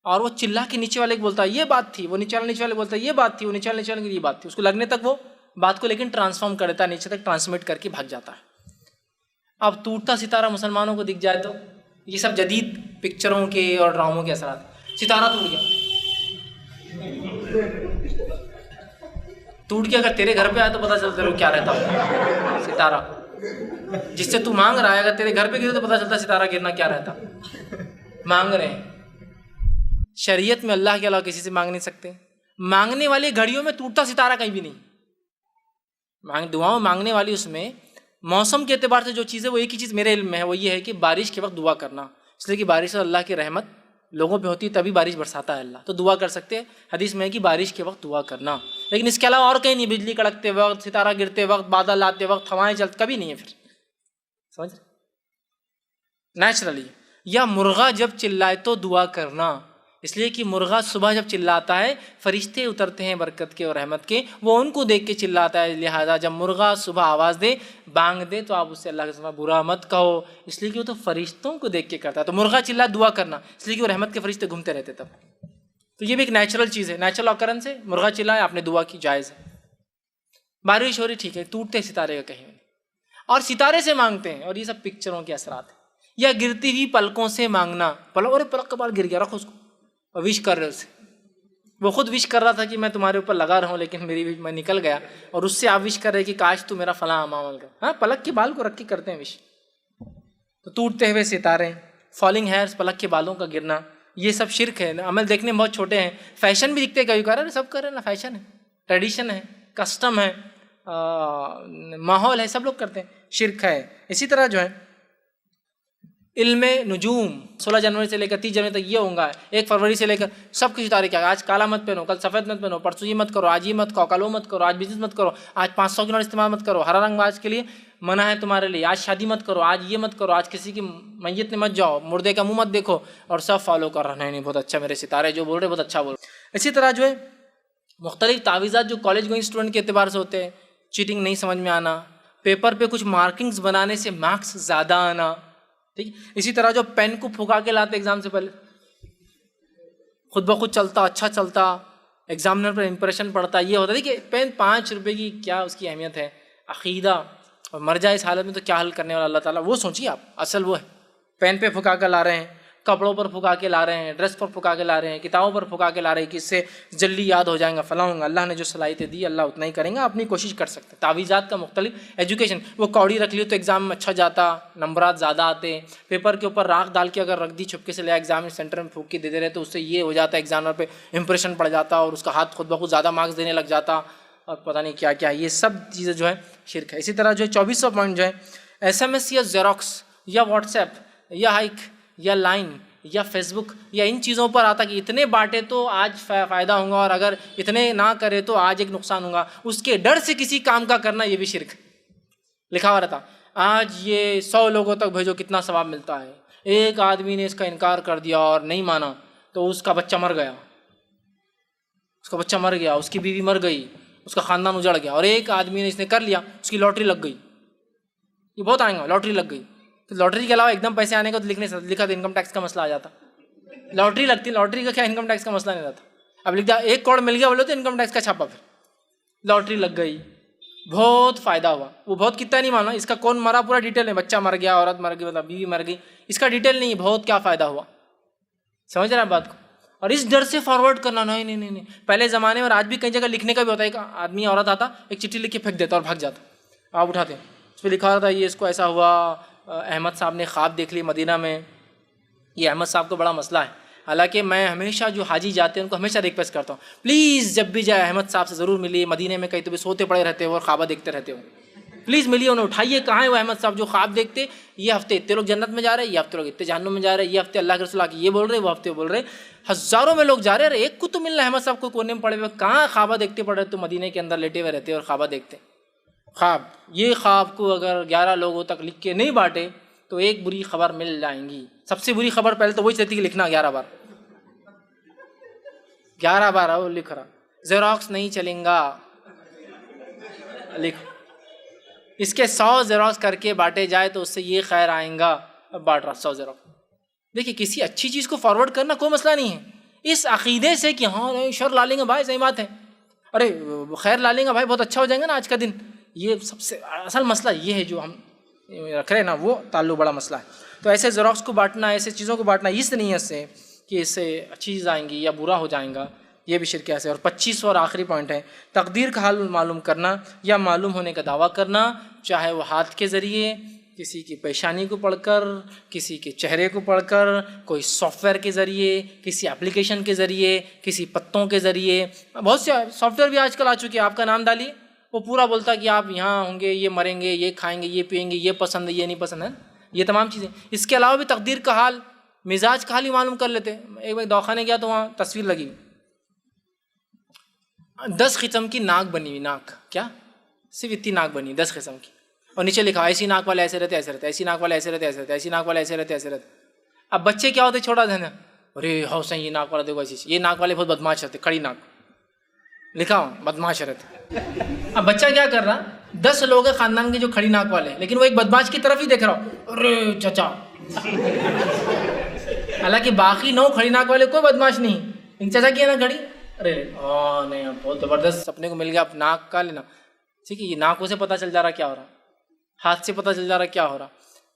[SPEAKER 1] اور وہ چلا کے نیچے والے کو بولتا ہے یہ بات تھی، وہ نیچے والے بولتا ہے یہ بات تھی، وہ نیچے والے کی یہ بات تھی، اس کو لگنے تک وہ بات کو لیکن ٹرانسفارم کر دیتا ہے، نیچے تک ٹرانسمٹ کر کے بھاگ جاتا ہے۔ اب ٹوٹتا ستارہ مسلمانوں کو دکھ جائے تو یہ سب جدید پکچروں کے اور ڈراموں کے اثرات، ستارہ ٹوٹ گیا، ٹوٹ کے اگر تیرے گھر پہ آئے تو پتہ چلتا ہے کیا رہتا ہوگا، ستارہ جس سے تو مانگ رہا ہے اگر تیرے گھر پہ گرے تو پتہ چلتا ہے ستارہ گرنا کیا رہتا، مانگ رہے ہیں۔ شریعت میں اللہ کے علاوہ کسی سے مانگ نہیں سکتے، مانگنے والی گھڑیوں میں ٹوٹتا ستارہ کہیں بھی نہیں، دعاؤں مانگنے والی اس میں موسم کے اعتبار سے جو چیز ہے وہ ایک ہی چیز میرے علم میں ہے، وہ یہ ہے کہ بارش کے وقت دعا کرنا، اس لیے کہ بارش اللہ کی رحمت لوگوں پہ ہوتی ہے تبھی بارش برساتا ہے اللہ، تو دعا کر سکتے ہیں، حدیث میں ہے کہ بارش کے وقت دعا کرنا، لیکن اس کے علاوہ اور کہیں نہیں، بجلی کڑکتے وقت، ستارہ گرتے وقت، بادل آتے وقت، ہوائیں چلتے، کبھی نہیں ہے، پھر سمجھ رہے نیچرلی۔ یا مرغا جب چلائے تو دعا کرنا، اس لیے کہ مرغا صبح جب چلاتا ہے فرشتے اترتے ہیں برکت کے اور رحمت کے، وہ ان کو دیکھ کے چلاتا ہے، لہٰذا جب مرغا صبح آواز دے، بانگ دے تو آپ اس سے اللہ کے سوا برا مت کہو، اس لیے کہ وہ تو فرشتوں کو دیکھ کے کرتا ہے، تو مرغا چلا دعا کرنا، اس لیے کہ وہ رحمت کے فرشتے گھومتے رہتے تب، تو یہ بھی ایک نیچرل چیز ہے، نیچرل آکرنس ہے، مرغا چلائے آپ نے دعا کی، جائز ہے۔ بارش ہو رہی ٹھیک ہے، ٹوٹتے ستارے کا کہیں نہیں، اور ستارے سے مانگتے ہیں، اور یہ سب پکچروں کے اثرات ہیں۔ یا گرتی ہوئی پلکوں سے مانگنا، پلک کا بال گر گیا، رکھو اس کو، اور وش کر رہے اسے، وہ خود وش کر رہا تھا کہ میں تمہارے اوپر لگا رہا ہوں لیکن میں نکل گیا، اور اس سے آپ وش کر رہے کہ کاش تو میرا فلاں عمل کر، ہاں پلک کے بال کو رکھ کے کرتے ہیں وش۔ تو ٹوٹتے ہوئے ستارے، فالنگ ہیئرس، پلک کے بالوں کا گرنا، یہ سب شرک ہے۔ عمل دیکھنے میں بہت چھوٹے ہیں، فیشن بھی دکھتے کبھی کبھار، سب کر رہے ہیں نا، فیشن ہے، ٹریڈیشن ہے، کسٹم ہے، ماحول ہے، سب لوگ کرتے ہیں، شرک ہے۔ اسی طرح جو ہے علم نجوم، 16 جنوری سے لے کر 30 جنوری تک یہ ہوں گا، 1 فروری سے لے کر سب کچھ ستارے کیا، آج کالا مت پہنو، کل سفید مت پہنو، پرسوں یہ مت کرو، آج یہ مت کھاؤ، کل وہ مت کرو، آج بزنس مت کرو، آج 500 کے نوٹ استعمال مت کرو، ہرا رنگ آج کے لیے منع ہے تمہارے لیے، آج شادی مت کرو، آج یہ مت کرو، آج کسی کی میت میں مت جاؤ، مردے کا منہ مت دیکھو، اور سب فالو کر رہے ہیں۔ نہیں بہت اچھا، میرے ستارے جو بول رہے بہت اچھا بول رہے۔ اسی طرح جو ہے مختلف تعویذات جو کالج گوئنگ اسٹوڈنٹ کے اعتبار سے ہوتے ہیں، چیٹنگ نہیں سمجھ میں آنا، پیپر پہ کچھ مارکنگز بنانے سے مارکس زیادہ آنا، ٹھیک۔ اسی طرح جو پین کو پھکا کے لاتے ایگزام سے پہلے، خود بخود چلتا، اچھا چلتا، ایگزامنر پر امپریشن پڑتا، یہ ہوتا ہے کہ پین 5 روپے کی کیا اس کی اہمیت ہے، عقیدہ، اور مر جائے اس حالت میں تو کیا حل کرنے والا اللہ تعالیٰ، وہ سوچیے آپ، اصل وہ ہے پین پہ پھکا کر لا رہے ہیں، کپڑوں پر پھکا کے لا رہے ہیں، ڈریس پر پھکا کے لا رہے ہیں، کتابوں پر پھکا کے لا رہے ہیں کہ اس سے جلدی یاد ہو جائیں گا، فلاں ہوگا۔ اللہ نے جو صلاحیتیں دی اللہ اتنا ہی کریں گا، اپنی کوشش کر سکتے ہیں۔ تعویذات کا مختلف ایجوکیشن، وہ کوڑی رکھ لی تو ایگزام میں اچھا جاتا، نمبرات زیادہ آتے، پیپر کے اوپر راکھ ڈال کے اگر رکھ دی چھپکے سے لے ایگزام سینٹر میں پھونک کے دے دے رہے تو اس سے یہ ہو جاتا ہے ایگزامر پہ امپریشن پڑ جاتا اور اس کا ہاتھ خود بخود زیادہ مارکس دینے لگ جاتا، اور پتہ نہیں کیا کیا، یہ سب چیزیں جو ہے شرک ہے۔ اسی طرح جو ہے 2400 پوائنٹ جو ہے SMS یا زیروکس یا واٹس ایپ یا ہائک یا لائن یا فیس بک یا ان چیزوں پر آتا کہ اتنے بانٹے تو آج فائدہ ہوگا اور اگر اتنے نہ کرے تو آج ایک نقصان ہوگا، اس کے ڈر سے کسی کام کا کرنا یہ بھی شرک ہے۔ لکھا ہوا رہتا آج یہ 100 لوگوں تک بھیجو کتنا ثواب ملتا ہے، ایک آدمی نے اس کا انکار کر دیا اور نہیں مانا تو اس کا بچہ مر گیا، اس کی بیوی مر گئی، اس کا خاندان اجڑ گیا، اور ایک آدمی نے اس نے کر لیا اس کی لاٹری لگ گئی، یہ بہت آئیں گا، لاٹری لگ گئی، تو لاٹری کے علاوہ ایک دم پیسے آنے کا تو لکھا تو انکم ٹیکس کا مسئلہ آ جاتا، لاٹری لگتی، لاٹری کا کیا انکم ٹیکس کا مسئلہ نہیں رہتا، اب لکھ دیا 1 کروڑ مل گیا بولے تو انکم ٹیکس کا چھاپا، پھر لاٹری لگ گئی، بہت فائدہ ہوا، وہ بہت کتنا نہیں مانا، اس کا کون مرا پورا ڈیٹیل ہے، بچہ مر گیا، عورت مر گئی، مطلب بیوی مر گئی، اس کا ڈیٹیل نہیں ہے، بہت کیا فائدہ ہوا، سمجھ رہے ہیں بات کو، اور اس ڈر سے فارورڈ کرنا نہیں، پہلے زمانے میں اور آج بھی کئی جگہ لکھنے کا بھی ہوتا ہے، ایک آدمی عورت آتا ایک چٹھی لکھ کے پھینک دیتا اور بھاگ جاتا، آپ اٹھاتے ہیں اس پہ لکھا ہوتا ہے یہ اس کو ایسا ہوا، احمد صاحب نے خواب دیکھ لی مدینہ میں، یہ احمد صاحب کو بڑا مسئلہ ہے، حالانکہ میں ہمیشہ جو حاجی جاتے ہیں ان کو ہمیشہ ریکویسٹ کرتا ہوں پلیز جب بھی جائے احمد صاحب سے ضرور ملیے، مدینے میں کہیں تو بھی سوتے پڑے رہتے ہو اور خوابہ دیکھتے رہتے ہو، پلیز ملیے انہیں اٹھائیے. کہاں ہے وہ احمد صاحب جو خواب دیکھتے یہ ہفتے اتنے لوگ جنت میں جا رہے ہیں, یہ ہفتے لوگ اتنے جہنم میں جا رہے ہیں, یہ ہفتے اللہ کے رسول آ کے یہ بول رہے ہیں, وہ ہفتے بول رہے ہیں, ہزاروں میں لوگ جا رہے ہیں. ایک کو تو ملنا ہے احمد صاحب کو کونے میں پڑے ہوئے, کہاں خوابہ دیکھتے پڑے تو مدینے کے اندر لیٹے ہوئے رہتے اور خوابہ دیکھتے. خواب, یہ خواب کو اگر 11 لوگوں تک لکھ کے نہیں بانٹے تو ایک بری خبر مل جائیں گی. سب سے بری خبر پہلے تو وہی چاہتی کہ لکھنا 11 بار 11 بار وہ لکھ رہا. زیروکس نہیں چلیں گا, لکھ اس کے 100 زیروکس کر کے بانٹے جائے تو اس سے یہ خیر آئیں گا. اب بانٹ رہا 100 زیروکس. دیکھیے کسی اچھی چیز کو فارورڈ کرنا کوئی مسئلہ نہیں ہے, اس عقیدے سے کہ ہاں شر لا لیں گے بھائی, صحیح بات ہے, ارے خیر لا لیں گے بھائی, بہت اچھا ہو جائیں گا نا آج کا دن. یہ سب سے اصل مسئلہ یہ ہے جو ہم رکھ رہے ہیں نا, وہ تعلق بڑا مسئلہ ہے. تو ایسے زیروکس کو بانٹنا, ایسے چیزوں کو بانٹنا اس نیت سے کہ اس سے اچھی چیز آئیں گی یا برا ہو جائیں گا, یہ بھی شرک ہے. اور 25 اور آخری پوائنٹ ہے تقدیر کا حال معلوم کرنا یا معلوم ہونے کا دعویٰ کرنا, چاہے وہ ہاتھ کے ذریعے, کسی کی پیشانی کو پڑھ کر, کسی کے چہرے کو پڑھ کر, کوئی سافٹ ویئر کے ذریعے, کسی اپلیکیشن کے ذریعے, کسی پتوں کے ذریعے. بہت سے سافٹ ویئر بھی آج کل آ چکے ہیں, آپ کا نام ڈالیے وہ پورا بولتا ہے کہ آپ یہاں ہوں گے, یہ مریں گے, یہ کھائیں گے, یہ پئیں گے, یہ پسند ہے, یہ نہیں پسند ہے, یہ تمام چیزیں. اس کے علاوہ بھی تقدیر کا حال, مزاج کا حال ہی معلوم کر لیتے. ایک بار دواخانے گیا تو وہاں تصویر لگی 10 قسم کی ناک بنی ہوئی, ناک کیا صرف اتنی ناک بنی 10 قسم کی, اور نیچے لکھا ایسی ناک والے ایسے رہتے, ایسے رہتے, ایسی ناک والے ایسے رہتے, ایسے رہتے, ایسی ناک والے ایسے رہتے, ایسے رہتے. اب بچے کیا ہوتے چھوٹا دھن, ارے حوصلہ یہ ناک والا دیکھو ایسی, یہ ناک والے بہت بدماش رہتے, کھڑی ناک لکھا ہوں بدماش رہتے. اب بچہ کیا کر رہا, 10 لوگ ہیں خاندان کے جو کھڑی ناک والے, لیکن وہ ایک بدماش کی طرف ہی دیکھ رہا ہو, ارے چچا. حالانکہ باقی 9 کھڑی ناک والے کوئی بدماش نہیں, ان چچا کی ہے نا کھڑی, ارے نہیں بہت زبردست اپنے کو مل گیا, اب ناک کا لینا. ٹھیک ہے, یہ ناکوں سے پتہ چل جا رہا کیا ہو رہا, ہاتھ سے پتہ چل جا رہا کیا ہو رہا,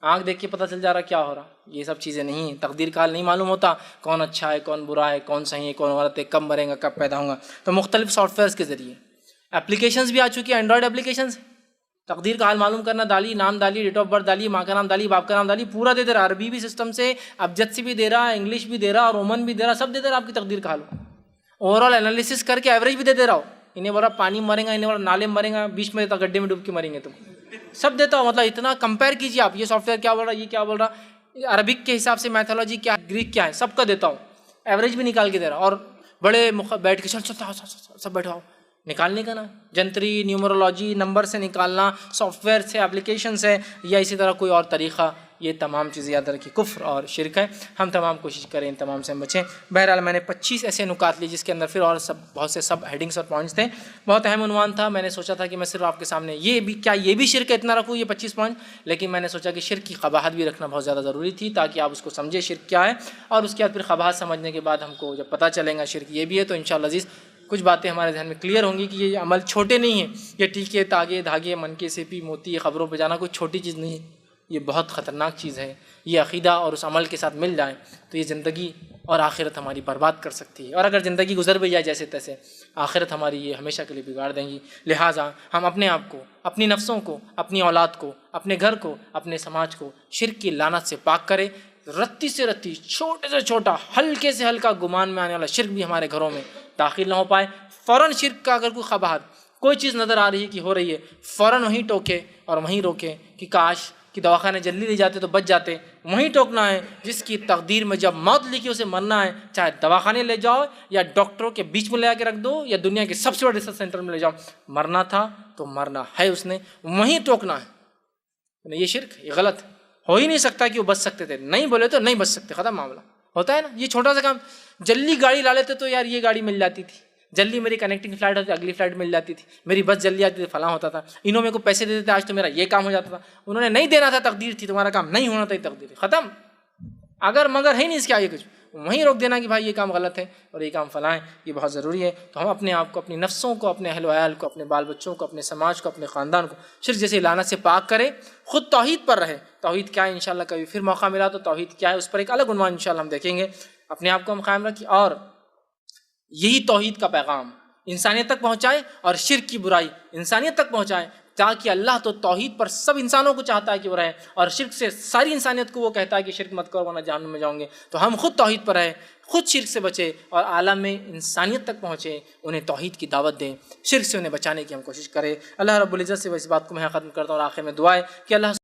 [SPEAKER 1] آنکھ دیکھ کے پتہ چل جا رہا کیا ہو رہا. یہ سب چیزیں نہیں ہیں. تقدیر کا حال نہیں معلوم ہوتا, کون اچھا ہے, کون برا ہے, کون صحیح ہے, کون غلط ہے, کب مرے گا, کب پیدا ہوں گا. تو مختلف سافٹ ویئرس کے ذریعے اپلیکیشنز بھی آ چکی ہیں, اینڈرائڈ اپلیکیشنز. تقدیر کا حال معلوم کرنا, ڈالی نام, ڈالی ڈیٹ آف برتھ, ڈالی ماں کا نام, ڈالی باپ کا نام, ڈالی پورا دے دے رہا. عربی بھی سسٹم سے, ابجد سے بھی دے رہا, انگلش بھی دے رہا, اور رومن بھی دے رہا, سب دے دے رہا آپ کی تقدیر کا حال. اوور آل انالیسس کر کے ایوریج بھی دے رہا ہو. انہیں بولا پانی مریں گا, انہیں بولا نالے میں مریں گا, بیچ میں دیتا گڈھے میں ڈوب کے مریں گے تم, سب دیتا ہو. مطلب اتنا کمپیئر کیجیے آپ, یہ سافٹ ویئر کیا بول رہا, یہ کیا بول رہا, عربک کے حساب سے میتھولوجی کیا ہے, گریک کیا ہے, سب کا دیتا ہوں. ایوریج بھی نکال کے دے رہا. اور بڑے بیٹھ کے چل سب بیٹھاؤ, نکالنے کا نا, جنتری, نیومرولوجی, نمبر سے نکالنا, سافٹ ویئر سے, اپلیکیشن سے, یا اسی طرح کوئی اور طریقہ, یہ تمام چیزیں یاد رکھی کفر اور شرک ہے. ہم تمام کوشش کریں ان تمام سے بچیں. بہرحال میں نے 25 ایسے نکات لیے جس کے اندر پھر اور بہت سے سب ہیڈنگس اور پوائنٹس تھے. بہت اہم عنوان تھا. میں نے سوچا تھا کہ میں صرف آپ کے سامنے یہ بھی شرک اتنا رکھوں, یہ 25 پوائنٹ, لیکن میں نے سوچا کہ شرک کی قباحت بھی رکھنا بہت زیادہ ضروری تھی تاکہ آپ اس کو سمجھیں شرک کیا ہے, اور اس کے بعد پھر قباحت سمجھنے کے بعد ہم کو جب پتہ چلے گا شرک یہ بھی ہے تو انشاءاللہ عزیز کچھ باتیں ہمارے ذہن میں کلیئر ہوں گی کہ یہ عمل چھوٹے نہیں ہیں. یہ ٹیکے, تاگے, دھاگے, منکے, سیپی, موتی, خبروں پہ جانا کوئی چھوٹی چیز نہیں ہے, یہ بہت خطرناک چیز ہے. یہ عقیدہ اور اس عمل کے ساتھ مل جائیں تو یہ زندگی اور آخرت ہماری برباد کر سکتی ہے, اور اگر زندگی گزر بھی جائے جیسے تیسے, آخرت ہماری یہ ہمیشہ کے لیے بگاڑ دیں گی. لہٰذا ہم اپنے آپ کو, اپنی نفسوں کو, اپنی اولاد کو, اپنے گھر کو, اپنے سماج کو شرک کی لعنت سے پاک کریں. رتی سے رتی, چھوٹے سے چھوٹا, ہلکے سے ہلکا گمان میں آنے والا شرک بھی ہمارے گھروں میں داخل نہ ہو پائے. فوراً شرک کا اگر کوئی قباحت, کوئی چیز نظر آ رہی ہے کہ ہو رہی ہے, فوراً وہیں ٹوکے اور وہیں روکے کہ کاش کہ دواخانے جلدی لے جاتے تو بچ جاتے. وہیں ٹوکنا ہے جس کی تقدیر میں جب موت لکھی اسے مرنا ہے, چاہے دواخانے لے جاؤ یا ڈاکٹروں کے بیچ میں لے کے رکھ دو یا دنیا کے سب سے بڑے ریسرچ سینٹر میں لے جاؤ, مرنا تھا تو مرنا ہے اس نے, وہیں ٹوکنا ہے. یہ شرک, یہ غلط ہو ہی نہیں سکتا کہ وہ بچ سکتے تھے, نہیں بولے تو نہیں بچ سکتے, ختم معاملہ. ہوتا ہے نا یہ چھوٹا سا کام, جلدی گاڑی لا لیتے تو یار یہ گاڑی مل جاتی تھی, جلدی میری کنیکٹنگ فلائٹ ہوتی, اگلی فلائٹ مل جاتی تھی, میری بس جلدی آتی تھی, فلاں ہوتا تھا, انہوں میں کو پیسے دے دیتے آج تو میرا یہ کام ہو جاتا تھا. انہوں نے نہیں دینا تھا, تقدیر تھی, تمہارا کام نہیں ہونا تھا, تقدیر ختم. اگر مگر ہے نہیں اس کے آگے کچھ, وہیں روک دینا کہ بھائی یہ کام غلط ہے اور یہ کام فلاں ہے. یہ بہت ضروری ہے. تو ہم اپنے آپ کو, اپنی نفسوں کو, اپنے اہل و عیال کو, اپنے بال بچوں کو, اپنے سماج کو, اپنے خاندان کو شرک جیسے لعنت سے پاک کریں. خود توحید پر رہے. توحید کیا ہے انشاءاللہ کبھی پھر موقع ملا تو توحید کیا ہے اس پر ایک الگ عنوان انشاءاللہ ہم دیکھیں گے. اپنے آپ کو ہم قائم رکھیں اور یہی توحید کا پیغام انسانیت تک پہنچائیں, اور شرک کی برائی انسانیت تک پہنچائیں. تاکہ اللہ تو توحید پر سب انسانوں کو چاہتا ہے کہ وہ رہے، اور شرک سے ساری انسانیت کو وہ کہتا ہے کہ شرک مت کرو ورنہ جہنم میں جاؤں گے۔ تو ہم خود توحید پر رہے، خود شرک سے بچے اور عالم میں انسانیت تک پہنچے، انہیں توحید کی دعوت دیں، شرک سے انہیں بچانے کی ہم کوشش کریں۔ اللہ رب العزت سے اس بات کو میں ختم کرتا ہوں، اور آخر میں دعا ہے کہ اللہ